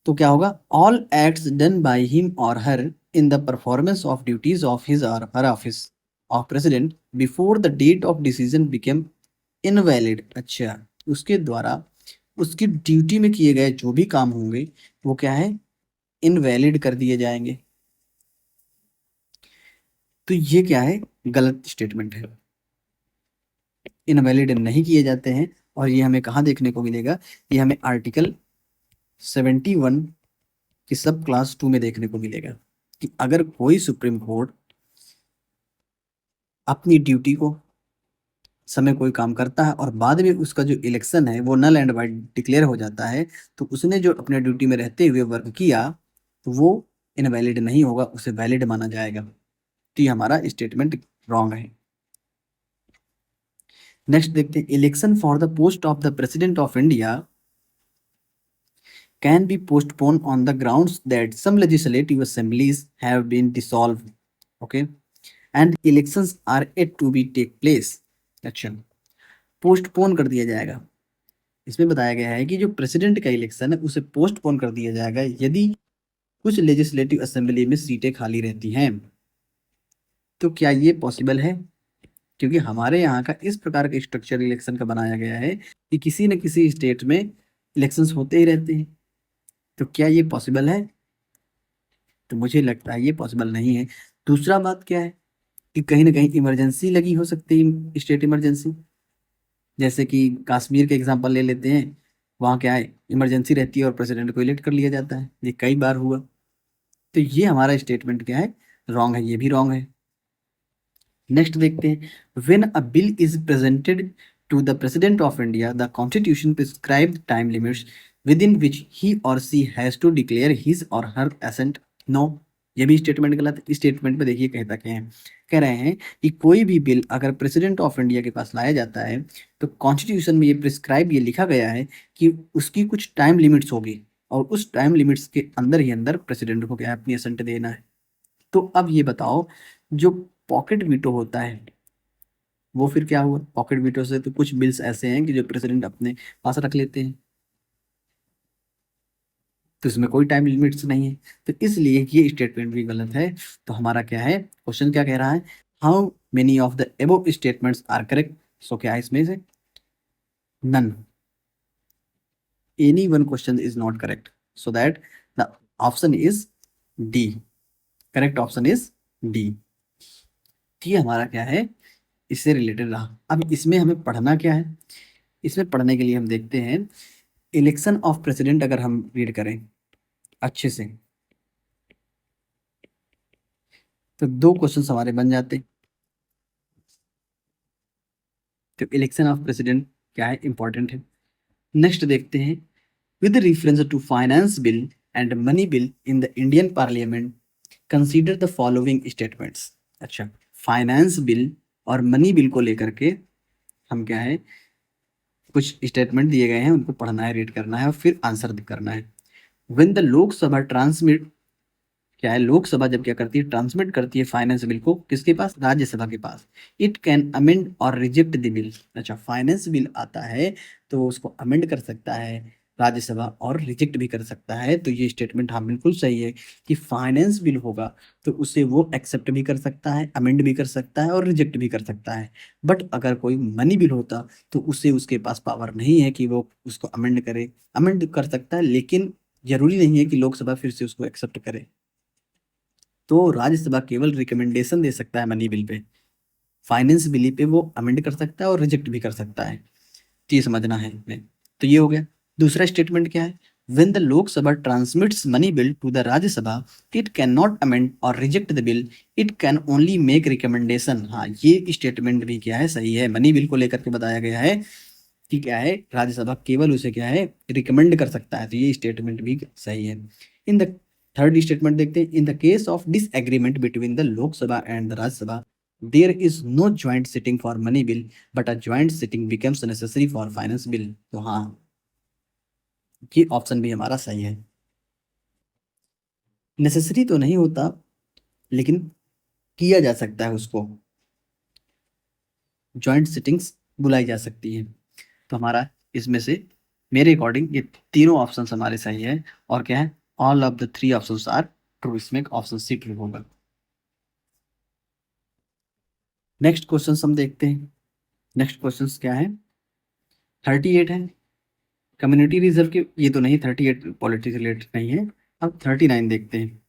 A: तो क्या होगा, all acts done by him or her in the performance of duties of his or her office of president before the date of decision became invalid. अच्छा, उसके द्वारा उसकी ड्यूटी में किए गए जो भी काम होंगे वो क्या है इनवैलिड कर दिए जाएंगे। तो ये क्या है गलत स्टेटमेंट है, इनवैलिड नहीं किए जाते हैं। और ये हमें कहाँ देखने को मिलेगा, ये हमें आर्टिकल 71 की सब क्लास 2 में देखने को मिलेगा कि अगर कोई सुप्रीम कोर्ट अपनी ड्यूटी को समय कोई काम करता है और बाद में उसका जो इलेक्शन है वो नल एंड वाइड डिक्लेयर हो जाता है, तो उसने जो अपने ड्यूटी में रहते हुए वर्क किया तो वो इनवैलिड नहीं होगा, उसे वैलिड माना जाएगा। तो ये हमारा स्टेटमेंट रॉन्ग है। नेक्स्ट देखते हैं, election for the post of the president of India can be postponed on the grounds that some legislative assemblies have been dissolved, okay, and elections are yet to be take place। अच्छा, postpone कर दिया जाएगा। इसमें बताया गया है कि जो प्रेसिडेंट का इलेक्शन है उसे पोस्टपोन कर दिया जाएगा यदि कुछ लेजिस्लेटिव असेंबली में सीटें खाली रहती हैं। तो क्या ये पॉसिबल है, क्योंकि हमारे यहाँ का इस प्रकार का स्ट्रक्चर इलेक्शन का बनाया गया है कि किसी न किसी स्टेट में इलेक्शंस होते ही रहते हैं। तो क्या ये पॉसिबल है, तो मुझे लगता है ये पॉसिबल नहीं है। दूसरा बात क्या है कि कहीं ना कहीं इमरजेंसी लगी हो सकती है, स्टेट इमरजेंसी। जैसे कि कश्मीर के एग्जांपल ले लेते हैं, वहाँ क्या है इमरजेंसी रहती है और प्रेसिडेंट को इलेक्ट कर लिया जाता है, ये कई बार हुआ। तो ये हमारा स्टेटमेंट क्या है रॉन्ग है, ये भी रॉन्ग है। नेक्स्ट देखते हैं, when a bill is presented to the president of India the constitution prescribe time limits within which he or she has to declare his or her accent. No, ये भी statement गलत है। इस statement में देखिए कहता क्या है, कह रहे हैं कि कोई भी बिल अगर प्रेसिडेंट ऑफ इंडिया के पास लाया जाता है तो कॉन्स्टिट्यूशन में ये प्रिस्क्राइब ये लिखा गया है कि उसकी कुछ टाइम लिमिट्स होगी और उस टाइम लिमिट्स के अंदर ही अंदर प्रेसिडेंट को क्या है अपनी एसेंट देना है। तो अब ये बताओ, जो पॉकेट वीटो होता है वो फिर क्या हुआ, पॉकेट वीटो से तो कुछ बिल्स ऐसे हैं कि जो प्रेसिडेंट अपने पास रख लेते हैं, तो इसमें कोई टाइम लिमिट्स नहीं है। तो इसलिए ये स्टेटमेंट भी गलत है। तो हमारा क्या है क्वेश्चन क्या कह रहा है, how many of the above statements are correct. So क्या है इसमें से none, any one question is not correct, so that the option is D, correct option is D. ये हमारा क्या है इससे रिलेटेड रहा। अब इसमें हमें पढ़ना क्या है, इसमें पढ़ने के लिए हम देखते हैं इलेक्शन ऑफ प्रेसिडेंट। अगर हम रीड करें अच्छे से तो 2 क्वेश्चंस हमारे बन जाते। तो इलेक्शन ऑफ प्रेसिडेंट क्या है, इंपॉर्टेंट है। नेक्स्ट देखते हैं, with reference to finance bill and money bill in the Indian parliament consider the following statements. अच्छा, फाइनेंस बिल और मनी बिल को लेकर के हम क्या है, कुछ स्टेटमेंट दिए गए हैं, उनको पढ़ना है, रीड करना है और फिर आंसर करना है। व्हेन द लोकसभा ट्रांसमिट, क्या है, लोकसभा जब क्या करती है, ट्रांसमिट करती है फाइनेंस बिल को किसके पास, राज्यसभा के पास, इट कैन अमेंड और रिजेक्ट द बिल। अच्छा, फाइनेंस बिल आता है तो उसको अमेंड कर सकता है राज्यसभा और रिजेक्ट भी कर सकता है। तो ये स्टेटमेंट हाँ बिल्कुल सही है कि फाइनेंस बिल होगा तो उसे वो एक्सेप्ट भी कर सकता है, अमेंड भी कर सकता है और रिजेक्ट भी कर सकता है। बट अगर कोई मनी बिल होता तो उसे, उसके पास पावर नहीं है कि वो उसको अमेंड करे। अमेंड कर सकता है लेकिन जरूरी नहीं है कि लोकसभा फिर से उसको एक्सेप्ट करे। तो राज्यसभा केवल रिकमेंडेशन दे सकता है money bill pay, finance bill pay वो अमेंड कर सकता है और रिजेक्ट भी कर सकता है। तो ये समझना है हमें। तो ये हो गया। दूसरा स्टेटमेंट क्या है, when the Lok Sabha transmits money bill to the Rajya Sabha, it cannot amend or reject the bill, it can only make recommendation। हाँ, ये स्टेटमेंट भी क्या है, सही है। मनी बिल को लेकर के बताया गया है कि क्या है, राज्यसभा केवल उसे क्या है, रिकमेंड कर सकता है। तो ये स्टेटमेंट भी सही है। इन द थर्ड स्टेटमेंट देखते हैं, in the case of disagreement between the Lok Sabha and the Rajya Sabha there is no joint sitting for money bill but a joint sitting becomes necessary for finance bill. तो हाँ, ये option भी हमारा सही है। Necessary तो नहीं होता लेकिन किया जा सकता है, उसको ज्वाइंट सिटिंग्स बुलाई जा सकती है। तो हमारा इसमें से, मेरे अकॉर्डिंग, ये तीनों ऑप्शंस हमारे सही है। और क्या है, all of the three options are true. इसमें ऑप्शन सी ट्रू होगा। नेक्स्ट क्वेश्चन हम देखते हैं। नेक्स्ट क्वेश्चन क्या है, 38 है कम्युनिटी रिजर्व के, ये तो नहीं, 38 पॉलिटिक्स रिलेटेड नहीं है। अब 39 देखते हैं।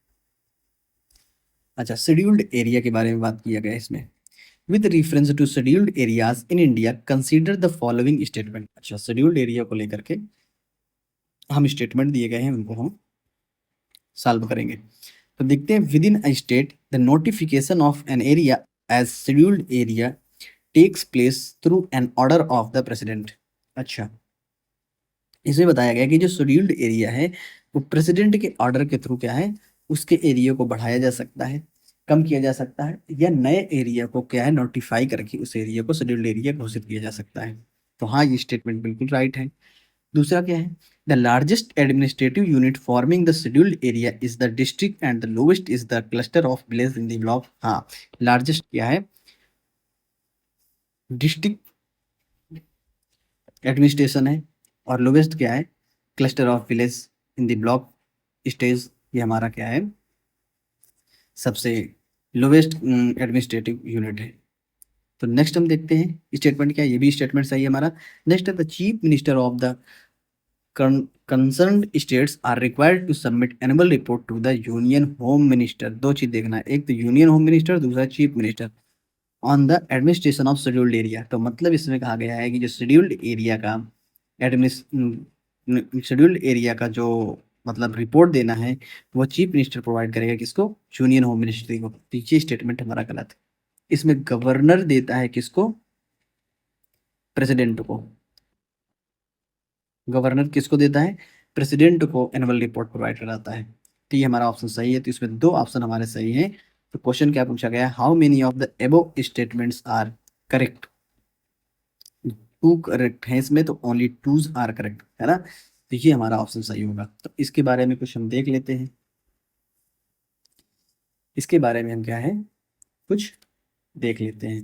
A: अच्छा, शेड्यूल्ड एरिया के बारे में बात किया गया है इसमें। With reference to scheduled areas in India consider the following statement. अच्छा, शेड्यूल्ड एरिया को लेकर के हम स्टेटमेंट दिए गए हैं, उनको हम सॉल्व करेंगे। तो देखते हैं, within a state the notification of an area as scheduled area takes place through an order of the president. अच्छा, इसमें बताया गया कि जो शेड्यूल्ड एरिया है वो प्रेसिडेंट के ऑर्डर के थ्रू क्या है, उसके एरिया को बढ़ाया जा सकता है, कम किया जा सकता है, या नए एरिया को क्या है, नोटिफाई करके उस एरिया को शेड्यूल्ड एरिया घोषित किया जा सकता है। तो हाँ, ये स्टेटमेंट बिल्कुल राइट है। दूसरा क्या है, the largest administrative unit forming the scheduled area is the district and the lowest is the cluster of village in the block. हाँ, लार्जेस्ट क्या है, डिस्ट्रिक्ट एडमिनिस्ट्रेशन है, और लोवेस्ट क्या है, cluster of village in the block stage. ये हमारा क्या है, सबसे लोवेस्ट एडमिनिस्ट्रेटिव यूनिट है। तो नेक्स्ट हम देखते हैं स्टेटमेंट क्या है, ये भी स्टेटमेंट सही है हमारा। नेक्स्ट है, the chief minister of the concerned states are required to submit annual report to the union home minister। दो चीज देखना है, एक तो यूनियन होम मिनिस्टर, दूसरा chief minister, on the administration of scheduled area. तो मतलब इसमें कहा गया है कि जो शेड्यूल्ड एरिया का शेड्यूल्ड एरिया का जो मतलब रिपोर्ट देना है वो चीफ मिनिस्टर प्रोवाइड करेगा किसको, यूनियन होम मिनिस्ट्री को। तो ये स्टेटमेंट हमारा गलत है। इसमें गवर्नर देता है किसको, प्रेसिडेंट को। गवर्नर किसको देता है, प्रेसिडेंट को एनुअल रिपोर्ट प्रोवाइड कराता है। तो ये हमारा ऑप्शन सही है। तो इसमें दो ऑप्शन हमारे सही हैं। तो क्वेश्चन क्या पूछा गया, how many of the above statements are correct. Two correct है इसमें, तो ओनली टूज आर करेक्ट, है ना। तो ये हमारा ऑप्शन सही होगा। तो इसके बारे में कुछ हम देख लेते हैं। इसके बारे में हम क्या है, कुछ देख लेते हैं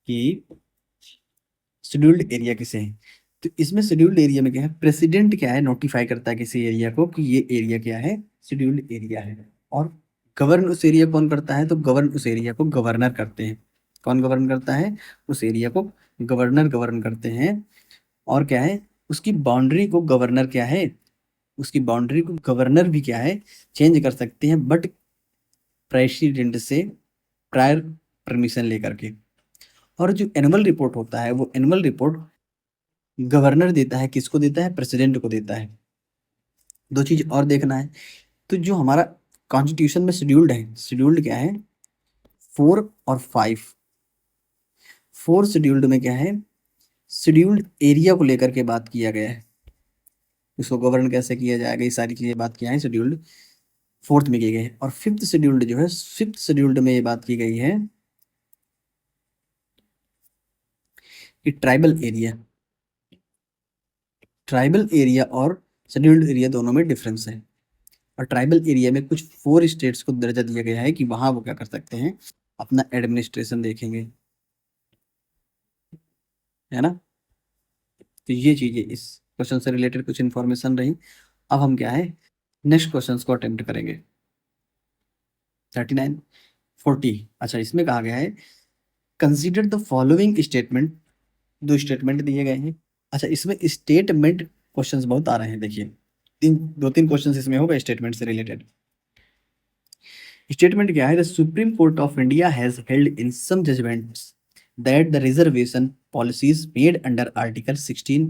A: कि शेड्यूल्ड एरिया किसे है। तो इसमें शेड्यूल्ड एरिया में क्या है, प्रेसिडेंट क्या है, नोटिफाई करता है किसी एरिया को कि ये एरिया क्या है, शेड्यूल्ड एरिया है। और गवर्न उस एरिया कौन करता है, तो गवर्न उस एरिया को गवर्नर करते हैं। कौन गवर्न करता है, उस एरिया को गवर्नर गवर्न करते हैं। और क्या है, उसकी बाउंड्री को गवर्नर क्या है, उसकी बाउंड्री को गवर्नर भी क्या है, चेंज कर सकते हैं, बट प्रेसिडेंट से प्रायर परमिशन लेकर के। और जो एनुअल रिपोर्ट होता है वो एनुअल रिपोर्ट गवर्नर देता है, किसको देता है, प्रेसिडेंट को देता है। दो चीज और देखना है, तो जो हमारा कॉन्स्टिट्यूशन में शेड्यूल्ड है, शेड्यूल्ड क्या है 4 और 5। 4 शेड्यूल्ड में क्या है, शेड्यूल्ड एरिया को लेकर के बात किया गया है, उसको गवर्न कैसे किया जाएगा, ये सारी चीजें बात किया है शेड्यूल्ड 4th में की गई है। और 5th शेड्यूल्ड जो है, 5th शेड्यूल्ड में ये बात की गई है कि ट्राइबल एरिया और शेड्यूल्ड एरिया दोनों में डिफरेंस है। और ट्राइबल एरिया में कुछ 4 स्टेट्स को दर्जा दिया गया है कि वहां वो क्या कर सकते हैं, अपना एडमिनिस्ट्रेशन देखेंगे, है ना। तो ये चीजें इस क्वेश्चन से रिलेटेड कुछ इंफॉर्मेशन रही। अब हम क्या है नेक्स्ट क्वेश्चन को अटेम्प्ट करेंगे। 39 40, अच्छा इसमें कहा गया है consider the following statement, 2 statement दिए गए हैं। अच्छा इसमें स्टेटमेंट क्वेश्चंस बहुत आ रहे हैं, देखिए 2-3 क्वेश्चंस इसमें होगा स्टेटमेंट से रिलेटेड। स्टेटमेंट क्या है, the supreme court of India has held in some judgments that the reservation policies made under article 16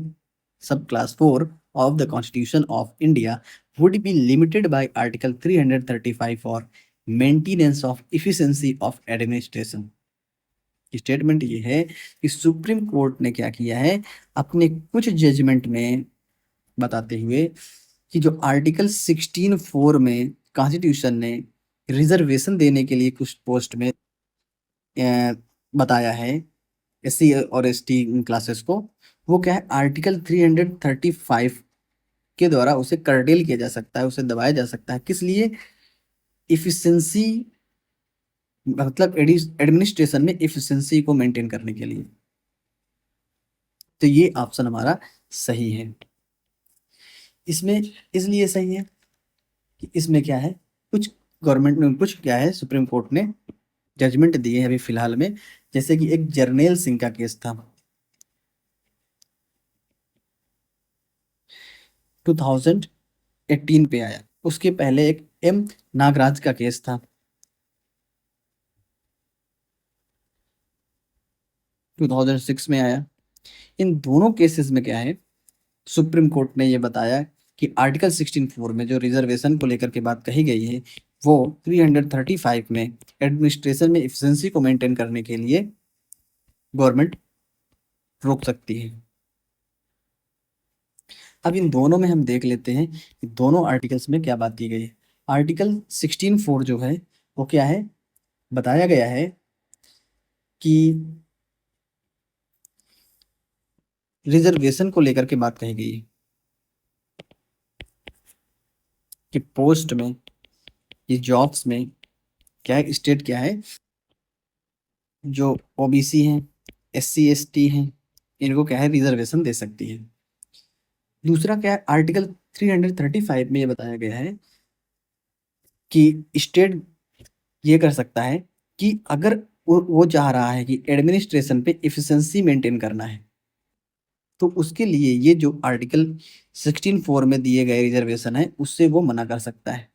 A: sub clause 4 of the Constitution of India would be limited by Article 335 for maintenance of efficiency of administration। Statement ये है कि supreme court ने क्या किया है, अपने कुछ judgement में बताते हुए कि जो आर्टिकल 16(4) में कॉन्स्टिट्यूशन ने रिजर्वेशन देने के लिए कुछ पोस्ट में बताया है एससी और एसटी क्लासेस को, वो क्या है आर्टिकल 335 के द्वारा उसे कर्टेल किया जा सकता है, उसे दबाया जा सकता है। किस लिए, इफिशिएंसी, मतलब एडमिनिस्ट्रेशन में इफिशिएंसी को मेंटेन करने के लिए। तो ये ऑप्शन हमारा सही है। इसमें इसलिए सही है कि इसमें क्या है, कुछ गवर्नमेंट ने कुछ क्या है सुप्रीम कोर्ट ने जजमेंट दिए हैं अभी फिलहाल में, जैसे कि एक जर्नैल सिंह का केस था 2018 पे आया, उसके पहले एक एम नागराज का केस था 2006 में आया। इन दोनों केसेस में क्या है, सुप्रीम कोर्ट ने ये बताया कि आर्टिकल 16(4) में जो रिजर्वेशन को लेकर के बात कही गई है, वो 335 में एडमिनिस्ट्रेशन में एफिशिएंसी को मेंटेन करने के लिए गवर्नमेंट रोक सकती है। अब इन दोनों में हम देख लेते हैं कि दोनों आर्टिकल्स में क्या बात की गई है। आर्टिकल 16(4) जो है वो क्या है, बताया गया है कि रिजर्वेशन को लेकर के बात कही गई है कि पोस्ट में, ये जॉब्स में क्या है, स्टेट क्या है, जो ओबीसी हैं, एससी एसटी हैं, इनको क्या है रिजर्वेशन दे सकती है। दूसरा क्या है, आर्टिकल 335 में ये बताया गया है कि स्टेट ये कर सकता है कि अगर वो चाह रहा है कि एडमिनिस्ट्रेशन पे इफिशिएंसी मेंटेन करना है, तो उसके लिए ये जो आर्टिकल 16(4) में दिए गए रिजर्वेशन है उससे वो मना कर सकता है।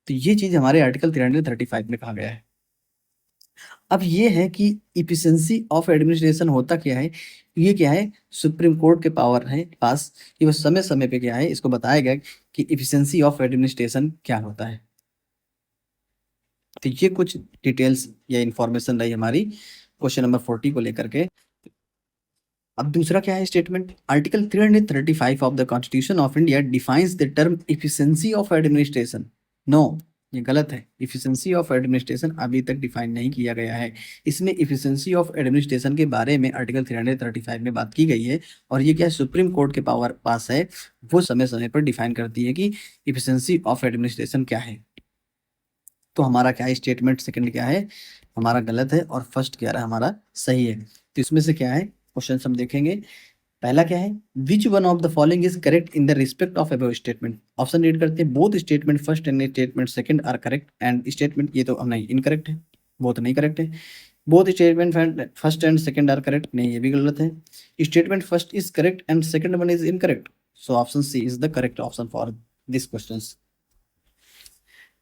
A: तो ये चीज हमारे आर्टिकल 335 में कहा गया है। अब ये है कि इफिशिएंसी ऑफ एडमिनिस्ट्रेशन होता क्या है, ये क्या है सुप्रीम कोर्ट के पावर है पास कि वो समय समय पे क्या है इसको बताया गया कि इफिशिएंसी ऑफ एडमिनिस्ट्रेशन क्या होता है। तो ये कुछ डिटेल्स या इंफॉर्मेशन रही हमारी क्वेश्चन नंबर 40 को लेकर के। अब दूसरा क्या है statement, article 335 of the constitution of India defines the term efficiency of administration. No, ये गलत है। इफिशिएंसी ऑफ एडमिनिस्ट्रेशन अभी तक डिफाइन नहीं किया गया है। इसमें इफिशिएंसी ऑफ एडमिनिस्ट्रेशन के बारे में आर्टिकल 335 में बात की गई है, और ये क्या सुप्रीम कोर्ट के पावर पास है, वो समय समय पर डिफाइन करती है कि इफिशिएंसी ऑफ एडमिनिस्ट्रेशन क्या है। तो हमारा क्या है स्टेटमेंट सेकंड क्या है हमारा गलत है, और फर्स्ट क्या है हमारा सही है। तो इसमें से क्या है क्वेश्चन हम देखेंगे। पहला क्या है, which one of the following is correct in the respect of above statement. Option read करते हैं, both statement first and statement second are correct, and statement ये तो नहीं इनकरेक्ट है, बोथ नहीं करेक्ट है। Both statement first and second are correct, नहीं ये भी गलत है। Statement first is correct and second one is incorrect, so option C is the correct option for this question.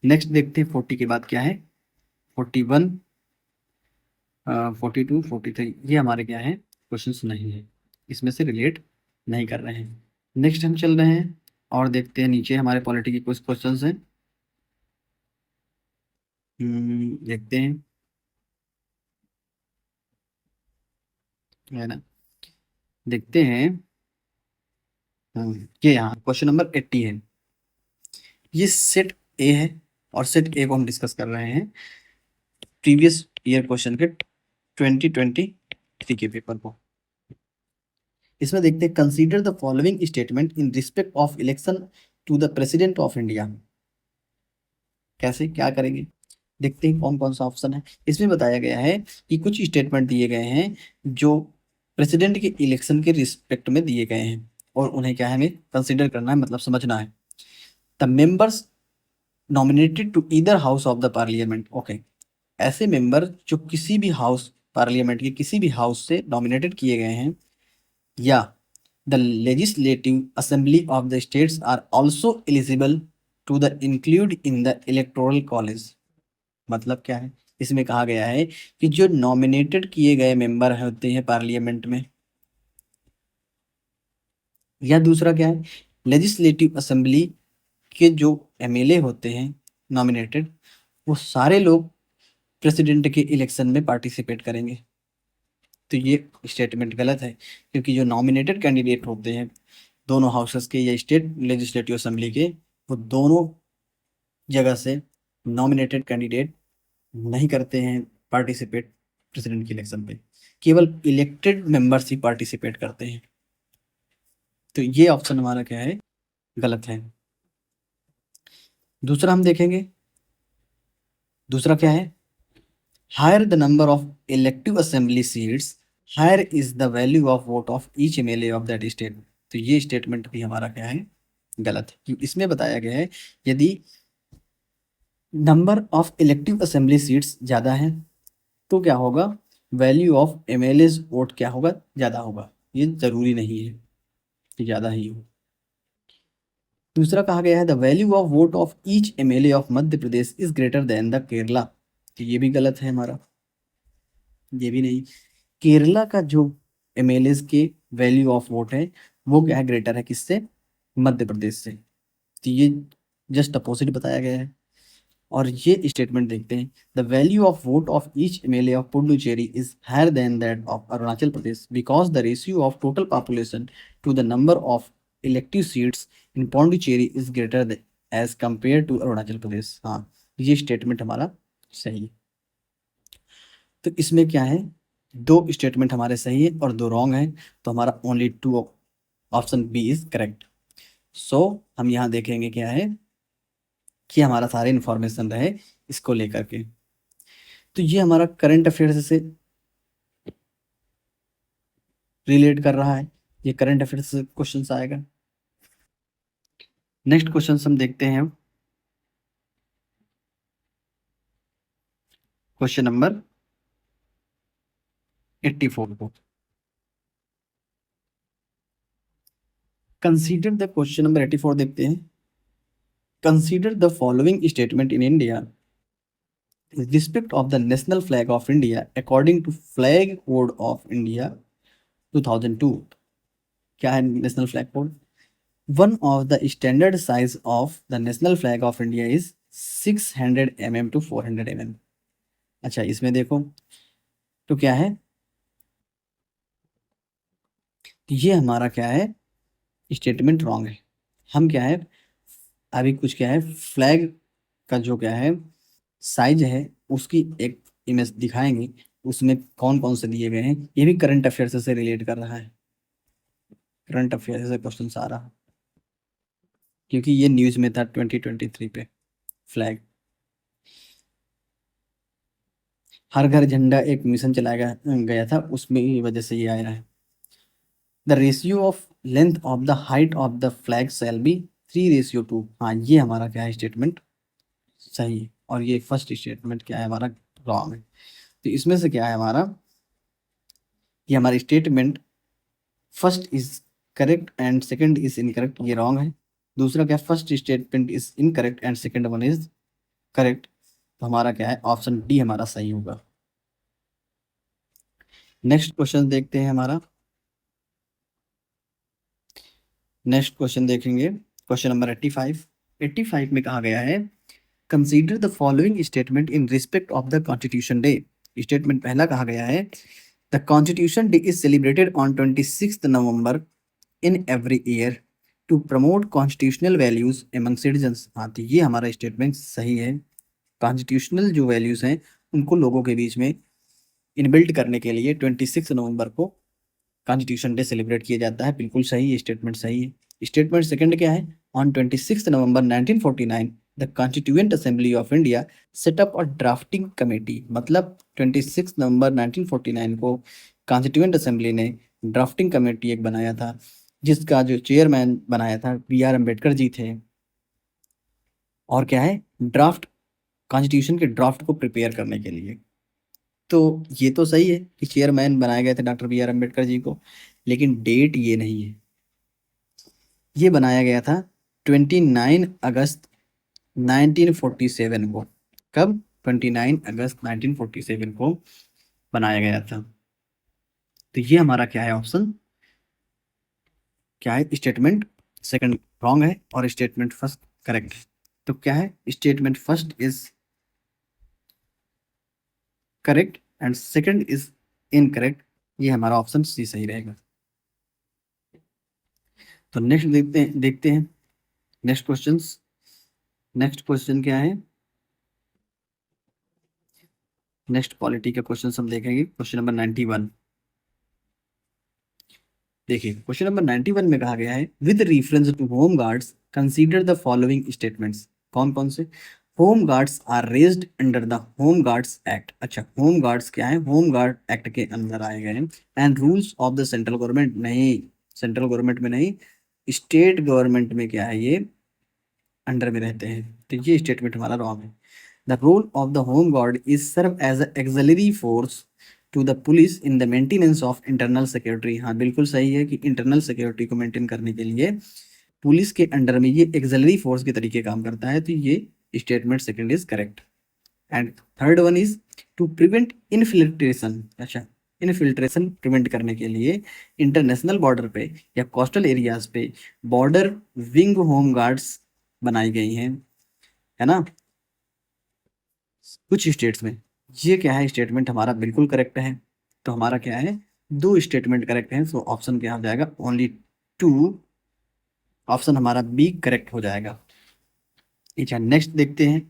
A: Next देखते हैं 40 के बाद क्या है, 41, 42, 43, ये हमारे क्या है क्वेश्चंस नहीं है, इसमें से रिलेट नहीं कर रहे हैं। नेक्स्ट हम चल रहे हैं और देखते हैं नीचे हमारे पॉलिटी के कुछ क्वेश्चंस हैं। देखते हैं, है ना, देखते हैं। ये यहाँ क्वेश्चन नंबर 80 है। ये सेट ए है और सेट ए को हम डिस्कस कर रहे हैं प्रीवियस ईयर क्वेश्चन के 2023 के पेपर को। इसमें देखते हैं, consider the following statement in respect of election to the president of India. कैसे क्या करेंगे, देखते हैं कौन कौन सा ऑप्शन है। इसमें बताया गया है कि कुछ स्टेटमेंट दिए गए हैं जो प्रेसिडेंट के इलेक्शन के रिस्पेक्ट में दिए गए हैं और उन्हें क्या है, हमें कंसीडर करना है, मतलब समझना है। The members nominated to either house of the parliament, okay, ऐसे मेंबर जो किसी भी हाउस, पार्लियामेंट के किसी भी हाउस से नॉमिनेटेड किए गए हैं, या the legislative assembly of the states are also eligible to the include in the electoral college. मतलब क्या है, इसमें कहा गया है कि जो नॉमिनेटेड किए गए मेंबर होते हैं पार्लियामेंट में, या दूसरा क्या है, लेजिस्लेटिव असेंबली के जो एमएलए होते हैं नॉमिनेटेड, वो सारे लोग प्रेसिडेंट के इलेक्शन में पार्टिसिपेट करेंगे। तो ये स्टेटमेंट गलत है, क्योंकि जो नॉमिनेटेड कैंडिडेट होते हैं दोनों हाउसेस के या स्टेट लेजिस्लेटिव असेंबली के, वो दोनों जगह से नॉमिनेटेड कैंडिडेट नहीं करते हैं पार्टिसिपेट प्रेसिडेंट के इलेक्शन पे, केवल इलेक्टेड मेंबर्स ही पार्टिसिपेट करते हैं। तो ये ऑप्शन हमारा क्या है, गलत है। दूसरा हम देखेंगे, दूसरा क्या है, higher the number of elective assembly seats higher is the value of vote of each MLA of that state. तो ये स्टेटमेंट भी हमारा क्या है, गलत है, क्योंकि इसमें बताया गया है यदि number of elective assembly seats ज़्यादा है तो क्या होगा, वैल्यू ऑफ एमएलएज वोट क्या होगा, ज़्यादा होगा। ये जरूरी नहीं है कि ज़्यादा ही हो। दूसरा कहा गया है, the value of vote of each MLA of Madhya Pradesh is greater than the Kerala. तो ये भी गलत है हमारा, ये भी नहीं। केरला का जो एमएलएज के वैल्यू ऑफ वोट है वो क्या है, ग्रेटर है किससे, मध्य प्रदेश से। तो ये जस्ट अपोजिट बताया गया है। और ये स्टेटमेंट देखते हैं, the value of vote of each MLA of Puducherry is higher than that of Arunachal Pradesh because the ratio of total population to the number of elective seats in Pondicherry is greater as compare to Arunachal Pradesh. हाँ, ये statement हमारा सही है। तो इसमें क्या है, दो स्टेटमेंट हमारे सही है और दो रॉन्ग है, तो हमारा only two, option B is correct. So हम यहाँ देखेंगे क्या है कि हमारा सारे इंफॉर्मेशन रहे इसको लेकर के। तो ये हमारा करंट अफेयर्स से रिलेट कर रहा है, ये करंट अफेयर्स से क्वेश्चन आएगा। नेक्स्ट क्वेश्चन हम देखते हैं, क्वेश्चन नंबर 84 को। कंसीडर द क्वेश्चन नंबर 84 देखते हैं, consider the following statement in India respect of the national flag of India according to flag code of India 2002। क्या है national flag code, one of the standard size of the national flag of India is 600 mm to 400 mm। अच्छा, इसमें देखो तो क्या है, ये हमारा क्या है, स्टेटमेंट रॉन्ग है। हम क्या है, अभी कुछ क्या है, फ्लैग का जो क्या है साइज है उसकी एक इमेज दिखाएंगे, उसमें कौन कौन से दिए गए हैं। ये भी करंट अफेयर से रिलेट कर रहा है, करंट अफेयर से क्वेश्चन आ रहा है, क्योंकि ये न्यूज में था 2023 पे। फ्लैग, हर घर झंडा एक मिशन चलाया गया था, उसमें ही वजह से ये आया है। The ratio of length of the height of the flag shall be 3:2। हाँ, ये हमारा क्या है, स्टेटमेंट सही है। और ये फर्स्ट स्टेटमेंट क्या है हमारा, रॉन्ग है। तो इसमें से क्या है हमारा, ये हमारी statement first is correct and second is incorrect, ये रॉन्ग है। दूसरा क्या, first statement is incorrect and second one is correct. तो हमारा क्या है, ऑप्शन डी हमारा सही होगा। नेक्स्ट क्वेश्चन देखते हैं हमारा, नेक्स्ट क्वेश्चन देखेंगे, क्वेश्चन नंबर 85 में कहा गया है consider the following statement in respect of the constitution day. Statement पहला कहा गया है the constitution day is celebrated on 26 November in every year to promote constitutional values among citizens. हाँ, तो ये हमारा स्टेटमेंट सही है। कॉन्स्टिट्यूशनल जो वैल्यूज हैं उनको लोगों के बीच में इनबिल्ट करने के लिए 26 नवंबर को कॉन्स्टिट्यूशन डे सेलिब्रेट किया जाता है। बिल्कुल सही, ये स्टेटमेंट सही है। स्टेटमेंट सेकंड क्या है? On 26 November 1949 the constituent assembly of India set up a drafting committee. मतलब 26 नवंबर 1949 को कॉन्स्टिट्यूएंट असेंबली ने ड्राफ्टिंग कमेटी एक बनाया था, जिसका जो चेयरमैन बनाया था बी आर अम्बेडकर जी थे। और क्या है? ड्राफ्ट, कॉन्स्टिट्यूशन के ड्राफ्ट को प्रिपेयर करने के लिए। तो ये तो सही है कि चेयरमैन बनाए गए थे doctor B are Ambedkar ji को, लेकिन डेट ये नहीं है। ये बनाया गया था 29 अगस्त 1947 को। कब? 29 अगस्त 1947 को बनाया गया था। तो ये हमारा क्या है ऑप्शन? क्या है? स्टेटमेंट सेकंड रॉन्ग है और स्टेटमेंट फर्स्ट करेक्ट है। तो क्या है? Statement first is correct and second is incorrect. ये हमारा ऑप्शन सी सही रहेगा। तो नेक्स्ट देखते हैं नेक्स्ट क्वेश्चंस। नेक्स्ट क्वेश्चन क्या है? नेक्स्ट पॉलिटी के क्वेश्चन हम देखेंगे। क्वेश्चन नंबर 91 देखिए। क्वेश्चन नंबर 91 में कहा गया है with reference to home guards consider the following statements. कौन कौन से? Home guards are raised under the home guards act. अच्छा, होम गार्ड्स क्या है? होम गार्ड एक्ट के अंदर आए गए हैं। And rules of the central government. नहीं, सेंट्रल गवर्नमेंट में नहीं, स्टेट गवर्नमेंट में क्या है? ये अंडर में रहते हैं। तो ये स्टेटमेंट हमारा रॉन्ग है। The role of the home guard is serve as a auxiliary force to the police in the maintenance of internal security. हाँ, बिल्कुल सही है कि इंटरनल सिक्योरिटी को मेंटेन करने के लिए पुलिस के अंडर में ये एक्सिलरी फोर्स के तरीके काम करता है। तो ये statement second is correct. And third one is to prevent infiltration. अच्छा, इनफिल्ट्रेशन प्रिवेंट करने के लिए इंटरनेशनल बॉर्डर पे या कोस्टल एरियाज पे बॉर्डर विंग होम गार्ड्स बनाई गई हैं, है ना, कुछ स्टेट्स में। ये क्या है? स्टेटमेंट हमारा बिल्कुल करेक्ट है। तो हमारा क्या है? दो स्टेटमेंट करेक्ट हैं। सो ऑप्शन क्या हो जाएगा? Only two. ऑप्शन हमारा बी करेक्ट हो जाएगा। अच्छा, नेक्स्ट देखते हैं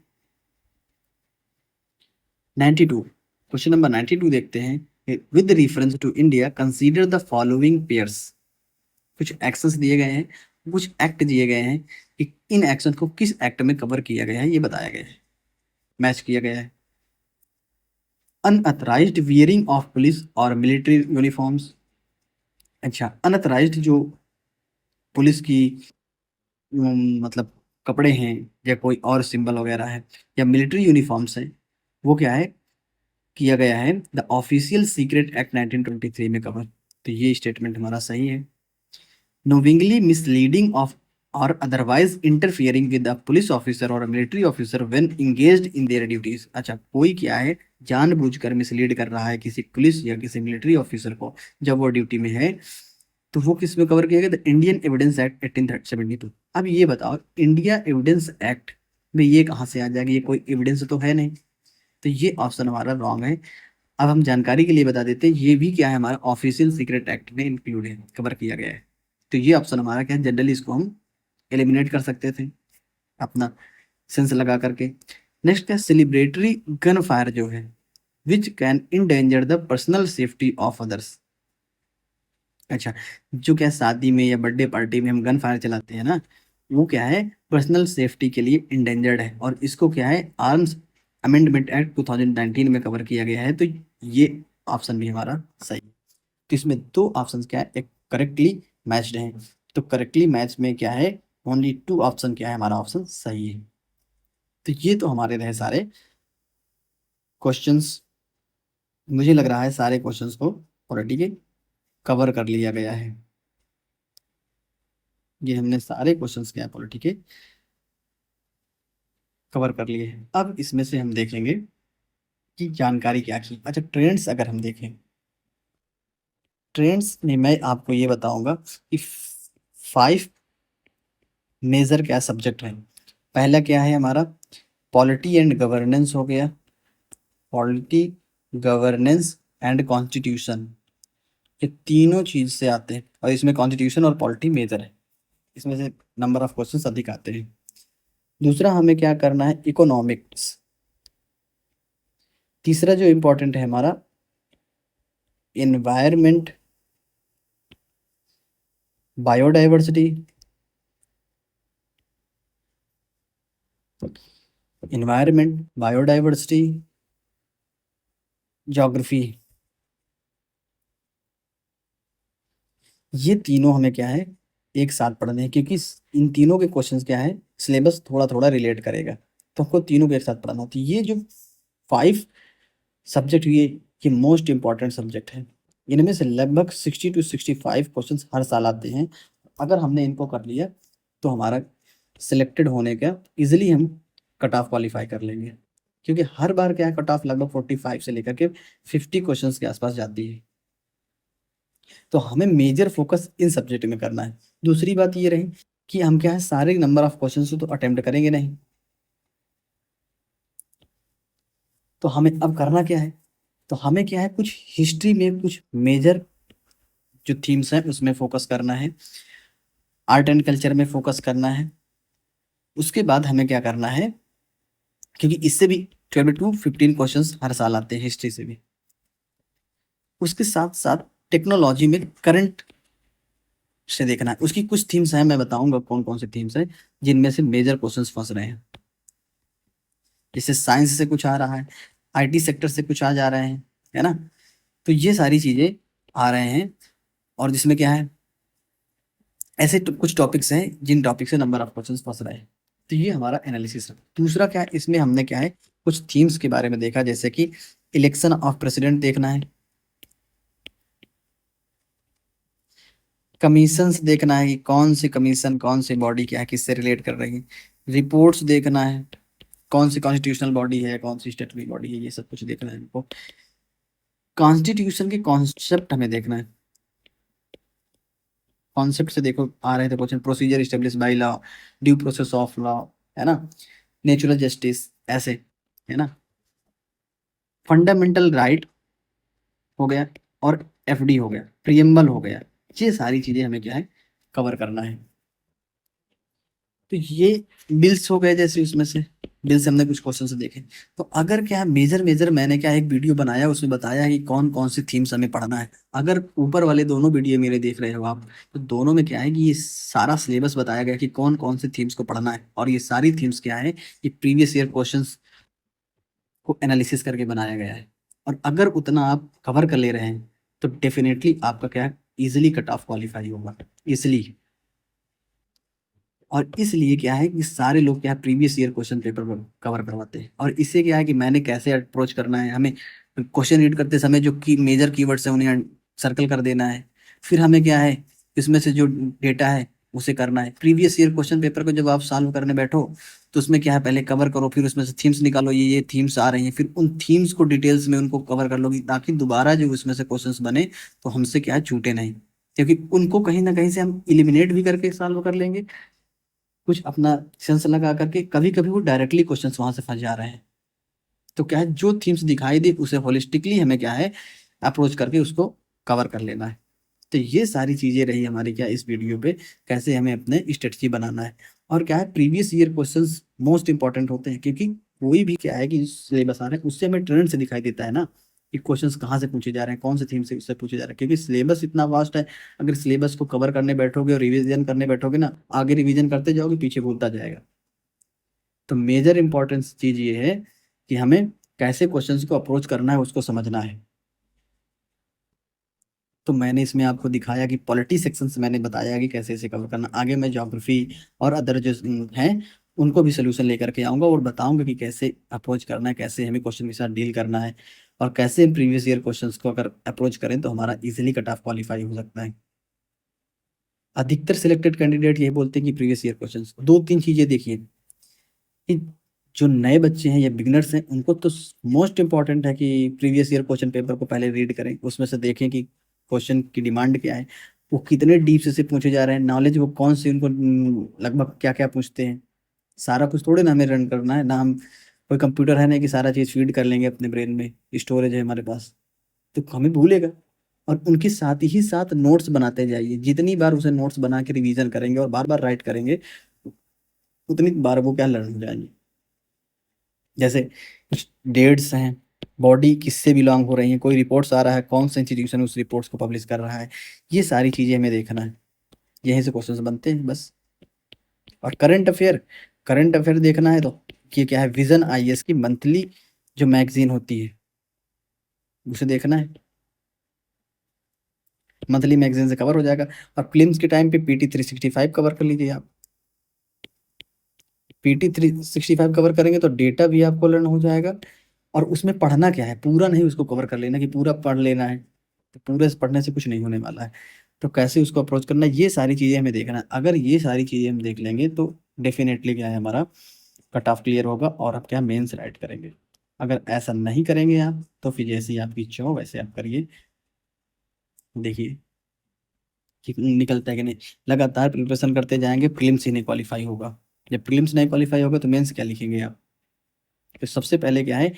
A: 92। क्वेश्चन नंबर 92 देखते हैं। With reference to India consider the following pairs. कुछ एक्शंस दिए गए हैं, कुछ एक्ट दिए गए हैं कि इन एक्शन को किस एक्ट में कवर किया गया है, ये बताया गया है, मैच किया गया है। अनअथराइज्ड वियरिंग ऑफ पुलिस और मिलिट्री यूनिफॉर्म्स। अच्छा, अनअथराइज्ड जो पुलिस की मतलब कपड़े हैं या कोई और सिंबल वगैरह है या मिलिट्री यूनिफॉर्म्स है, वो क्या है? किया गया है द ऑफिशियल सीक्रेट एक्ट 1923 में कवर। तो ये स्टेटमेंट हमारा सही है। knowingly misleading of or otherwise interfering with a police officer or a military officer when engaged in their duties। अच्छा, कोई क्या है? जानबूझकर मिसलीड कर रहा है किसी पुलिस या किसी मिलिट्री ऑफिसर को जब वो ड्यूटी में है, तो वो किस में कवर किया गया? The Indian evidence act 1872। अब ये बताओ, इंडिया एविडेंस एक्ट में ये कहाँ से आ जाएगा? ये कोई एविडेंस तो है नहीं। तो ये ऑप्शन हमारा रॉन्ग है। अब हम जानकारी के लिए बता देते हैं, ये भी क्या है? हमारा ऑफिशियल सीक्रेट एक्ट में इंक्लूड है, कवर किया गया है। तो ये ऑप्शन हमारा क्या है? जनरली इसको हम एलिमिनेट कर सकते थे अपना सेंस लगा करके। नेक्स्ट है सेलिब्रेटरी गन फायर जो है which can endanger the personal safety of others. अच्छा, जो क्या शादी में या बर्थडे पार्टी में हम गन फायर चलाते हैं ना, वो क्या है? पर्सनल सेफ्टी के लिए इंडेंजर्ड है और इसको क्या है? आर्म्स अमेंडमेंट एक्ट 2019 में कवर किया गया है। तो ये ऑप्शन भी हमारा सही है। तो इसमें दो ऑप्शन क्या है? एक करेक्टली मैच्ड है। तो करेक्टली मैच में क्या है? ओनली टू ऑप्शन क्या है? हमारा ऑप्शन सही है। तो ये तो हमारे रहे सारे क्वेश्चंस। मुझे लग रहा है सारे क्वेश्चंस को ऑलरेडी के कवर कर लिया गया है। ये हमने सारे क्वेश्चंस क्या है पॉलिटी के कवर कर लिए हैं। अब इसमें से हम देखेंगे कि जानकारी क्या की। अच्छा, ट्रेंड्स अगर हम देखें, ट्रेंड्स में मैं आपको ये बताऊंगा कि 5 मेजर क्या सब्जेक्ट है। पहला क्या है हमारा, पॉलिटी एंड गवर्नेंस हो गया, पॉलिटी, गवर्नेंस एंड कॉन्स्टिट्यूशन, ये तीनों चीज से आते हैं और इसमें कॉन्स्टिट्यूशन और पॉलिटी मेजर है, इसमें से नंबर ऑफ क्वेश्चंस अधिक आते हैं। दूसरा हमें क्या करना है, इकोनॉमिक्स। तीसरा जो इम्पोर्टेंट है हमारा, environment, biodiversity, environment, biodiversity, geography. ये तीनों हमें क्या है, एक साथ पढ़ने हैं, क्योंकि इन तीनों के क्वेश्चंस क्या है, सिलेबस थोड़ा थोड़ा रिलेट करेगा, तो हमको तीनों को एक साथ पढ़ना होता है। ये जो 5 सब्जेक्ट हुए, ये मोस्ट इंपॉर्टेंट सब्जेक्ट है। इनमें से लगभग 60 to 65 क्वेश्चंस हर साल आते हैं। अगर हमने इनको कर लिया तो हमारा सिलेक्टेड होने का इजिली हम कट ऑफ क्वालिफाई कर लेंगे, क्योंकि हर बार क्या है, कट ऑफ लगभग 45 से लेकर के 50 क्वेश्चंस के आसपास जाती है। तो हमें मेजर फोकस इन सब्जेक्ट में करना है। दूसरी बात ये रही कि हम क्या है, सारे नंबर ऑफ क्वेश्चंस तो अटेम्प्ट करेंगे नहीं, तो हमें अब करना क्या है, तो हमें क्या है, कुछ हिस्ट्री में कुछ मेजर जो थीम्स हैं उसमें फोकस करना है, आर्ट एंड कल्चर में फोकस करना है। उसके बाद हमें क्या करना है, क्योंकि इससे भी 12 to 15 क्वेश्चंस हर साल आते हैं हिस्ट्री से भी। उसके साथ साथ टेक्नोलॉजी में करंट से देखना है, उसकी कुछ थीम्स हैं, मैं बताऊंगा कौन कौन से थीम्स हैं जिनमें से मेजर क्वेश्चंस फंस रहे हैं। जैसे साइंस से कुछ आ रहा है, आईटी सेक्टर से कुछ आ जा रहे हैं, है ना। तो ये सारी चीजें आ रहे हैं, और जिसमें क्या है, ऐसे कुछ टॉपिक्स हैं जिन टॉपिक से नंबर ऑफ क्वेश्चंस फंस रहे हैं। तो ये हमारा एनालिसिस है। दूसरा क्या है, इसमें हमने क्या है, कुछ थीम्स के बारे में देखा, जैसे कि इलेक्शन ऑफ प्रेसिडेंट देखना है, कमीशंस देखना है कि कौन सी कमीशन, कौन सी बॉडी क्या है, किससे रिलेट कर रही है, रिपोर्ट्स देखना है, कौन सी कॉन्स्टिट्यूशनल बॉडी है, कौन सी स्टेटरी बॉडी है, ये सब कुछ देखना है हमको। कॉन्स्टिट्यूशन के कॉन्सेप्ट हमें देखना है, कॉन्सेप्ट से देखो आ रहे थे question, procedure establish by law, due process of law, है ना, नेचुरल जस्टिस, ऐसे, है ना, फंडामेंटल राइट हो गया, और एफडी हो गया, प्रियम्बल हो गया। ये सारी चीजें हमें क्या है, कवर करना है। तो ये बिल्स हो गए, जैसे उसमें से बिल से हमने कुछ क्वेश्चन से देखे। तो अगर क्या है, मेजर मेजर मैंने क्या एक वीडियो बनाया, उसमें बताया है कि कौन कौन सी थीम्स हमें पढ़ना है। अगर ऊपर वाले दोनों वीडियो मेरे देख रहे हो आप, तो दोनों में क्या है कि ये सारा सिलेबस बताया गया कि कौन कौन से थीम्स को पढ़ना है, और ये सारी थीम्स क्या है, ये प्रीवियस ईयर क्वेश्चंस को एनालिसिस करके बनाया गया है। और अगर उतना आप कवर कर ले रहे हैं तो डेफिनेटली आपका क्या है, इजिली कट ऑफ क्वालिफाई होगा, इसलिए। और इसलिए क्या है कि सारे लोग क्या है, previous year question paper cover करवाते हैं। और इससे क्या है कि मैंने कैसे अप्रोच करना है, हमें क्वेश्चन रीड करते समय जो की मेजर कीवर्ड्स है उन्हें सर्कल कर देना है। फिर हमें क्या है, इसमें से जो डेटा है उसे करना है। प्रीवियस ईयर क्वेश्चन पेपर को जब आप सॉल्व करने बैठो, तो उसमें क्या है, पहले कवर करो, फिर उसमें से थीम्स निकालो, ये थीम्स आ रही हैं, फिर उन थीम्स को डिटेल्स में उनको कवर कर लो, ताकि दोबारा जो उसमें से क्वेश्चंस बने तो हमसे क्या है, छूटे नहीं। क्योंकि उनको कहीं ना कहीं से हम इलिमिनेट भी करके सॉल्व कर लेंगे, कुछ अपना सेंस लगा करके। कभी कभी वो डायरेक्टली क्वेश्चंस वहां से फंस जा रहे हैं, तो क्या है, जो थीम्स दिखाई दे उसे होलिस्टिकली हमें क्या है, अप्रोच करके उसको कवर कर लेना है। तो ये सारी चीजें रही हमारी क्या इस वीडियो पे, कैसे हमें अपने स्ट्रेटजी बनाना है। और क्या है, previous year questions most important होते हैं, क्योंकि कोई भी क्या है कि सिलेबस आ रहा है उससे हमें ट्रेंड से दिखाई देता है ना, कि क्वेश्चंस कहाँ से पूछे जा रहे हैं, कौन से थीम से उससे पूछे जा रहे हैं। क्योंकि सिलेबस इतना वास्ट है, अगर सिलेबस को कवर करने बैठोगे और रिवीजन करने बैठोगे ना, आगे रिवीजन करते जाओगे, पीछे भूलता जाएगा। तो मेजर इंपॉर्टेंस चीज ये है कि हमें कैसे क्वेश्चंस को अप्रोच करना है, उसको समझना है। तो मैंने इसमें आपको दिखाया कि पॉलिटी सेक्शन से मैंने बताया कि कैसे इसे कवर करना। आगे मैं ज्योग्राफी और अदर जो हैं उनको भी सोल्यूशन लेकर के आऊँगा, और बताऊंगा कि कैसे अप्रोच करना है, कैसे हमें क्वेश्चन के साथ डील करना है, और कैसे प्रीवियस ईयर क्वेश्चंस को अगर अप्रोच करें तो हमारा इजीली कट ऑफ क्वालिफाई हो सकता है। अधिकतर सिलेक्टेड कैंडिडेट यही बोलते हैं कि प्रीवियस ईयर क्वेश्चंस, दो तीन चीजें देखिए कि जो नए बच्चे हैं या बिगनर्स हैं उनको तो मोस्ट इंपॉर्टेंट है कि प्रीवियस ईयर क्वेश्चन पेपर को पहले रीड करें, उसमें से देखें कि क्वेश्चन की डिमांड क्या है, वो कितने डीप से पूछे जा रहे हैं, नॉलेज वो कौन सी उनको लगभग क्या क्या पूछते हैं। सारा कुछ थोड़े ना हमें रन करना है ना, हम कोई कंप्यूटर है नहीं कि सारा चीज़ फीड कर लेंगे अपने ब्रेन में, स्टोरेज है हमारे पास, तो हमें भूलेगा। और उनके साथ ही साथ नोट्स बनाते जाइए, जितनी बार उसे नोट्स बना के रिवीजन करेंगे और बार बार राइट करेंगे, उतनी बार वो क्या लर्न हो जाएंगे। जैसे कुछ डेट्स हैं, बॉडी किससे बिलोंग हो रही है, कोई रिपोर्ट्स आ रहा है, कौन सा इंस्टीट्यूशन उस रिपोर्ट्स को पब्लिश कर रहा है, ये सारी चीज़ें हमें देखना है। यहीं से क्वेश्चंस बनते हैं बस। और करंट अफेयर देखना है तो ये क्या है, विजन आईएएस की मंथली जो मैगजीन होती है उसे देखना है, मंथली मैगजीन से कवर हो जाएगा। और फिल्म्स के टाइम पे PT 365 कवर कर लीजिए आप। PT 365 कवर करेंगे तो डेटा भी आपको लर्न हो जाएगा। और उसमें पढ़ना क्या है, पूरा नहीं उसको कवर कर लेना कि पूरा पढ़ लेना है, तो पूरे से पढ़ने से कुछ नहीं होने वाला है। तो कैसे उसको अप्रोच करना है, ये सारी चीज़ें हमें देखना है। अगर ये सारी चीज़ें हम देख लेंगे तो डेफिनेटली क्या है, हमारा कट ऑफ क्लियर होगा और आप क्या मेंस राइट करेंगे। अगर ऐसा नहीं करेंगे आप, तो फिर जैसे ही आपकी इच्छा हो वैसे आप करिए, देखिए कि निकलता है कि नहीं। लगातार प्रिपरेशन करते जाएंगे, प्रीलिम्स ही नहीं क्वालिफाई होगा। जब प्रीलिम्स नहीं क्वालिफाई होगा तो मेंस क्या लिखेंगे आप। तो सबसे पहले क्या है,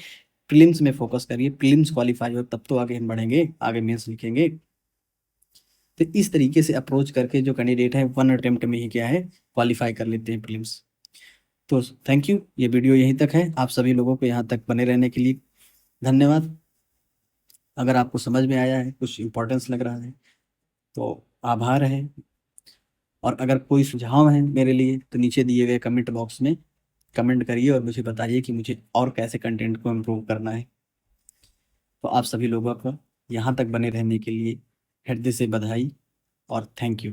A: प्रीलिम्स में फोकस करिए, प्रीलिम्स क्वालिफाई हो तब तो आगे हम बढ़ेंगे, आगे मेंस लिखेंगे। तो इस तरीके से अप्रोच करके जो कैंडिडेट है 1 अटेम्प्ट में ही क्या है क्वालिफाई कर लेते हैं प्रीलिम्स। तो थैंक यू, ये वीडियो यहीं तक है। आप सभी लोगों को यहाँ तक बने रहने के लिए धन्यवाद। अगर आपको समझ में आया है, कुछ इंपॉर्टेंस लग रहा है, तो आभार है। और अगर कोई सुझाव है मेरे लिए तो नीचे दिए गए कमेंट बॉक्स में कमेंट करिए और मुझे बताइए कि मुझे और कैसे कंटेंट को इम्प्रूव करना है। तो आप सभी लोगों को यहाँ तक बने रहने के लिए हृदय से बधाई और थैंक यू।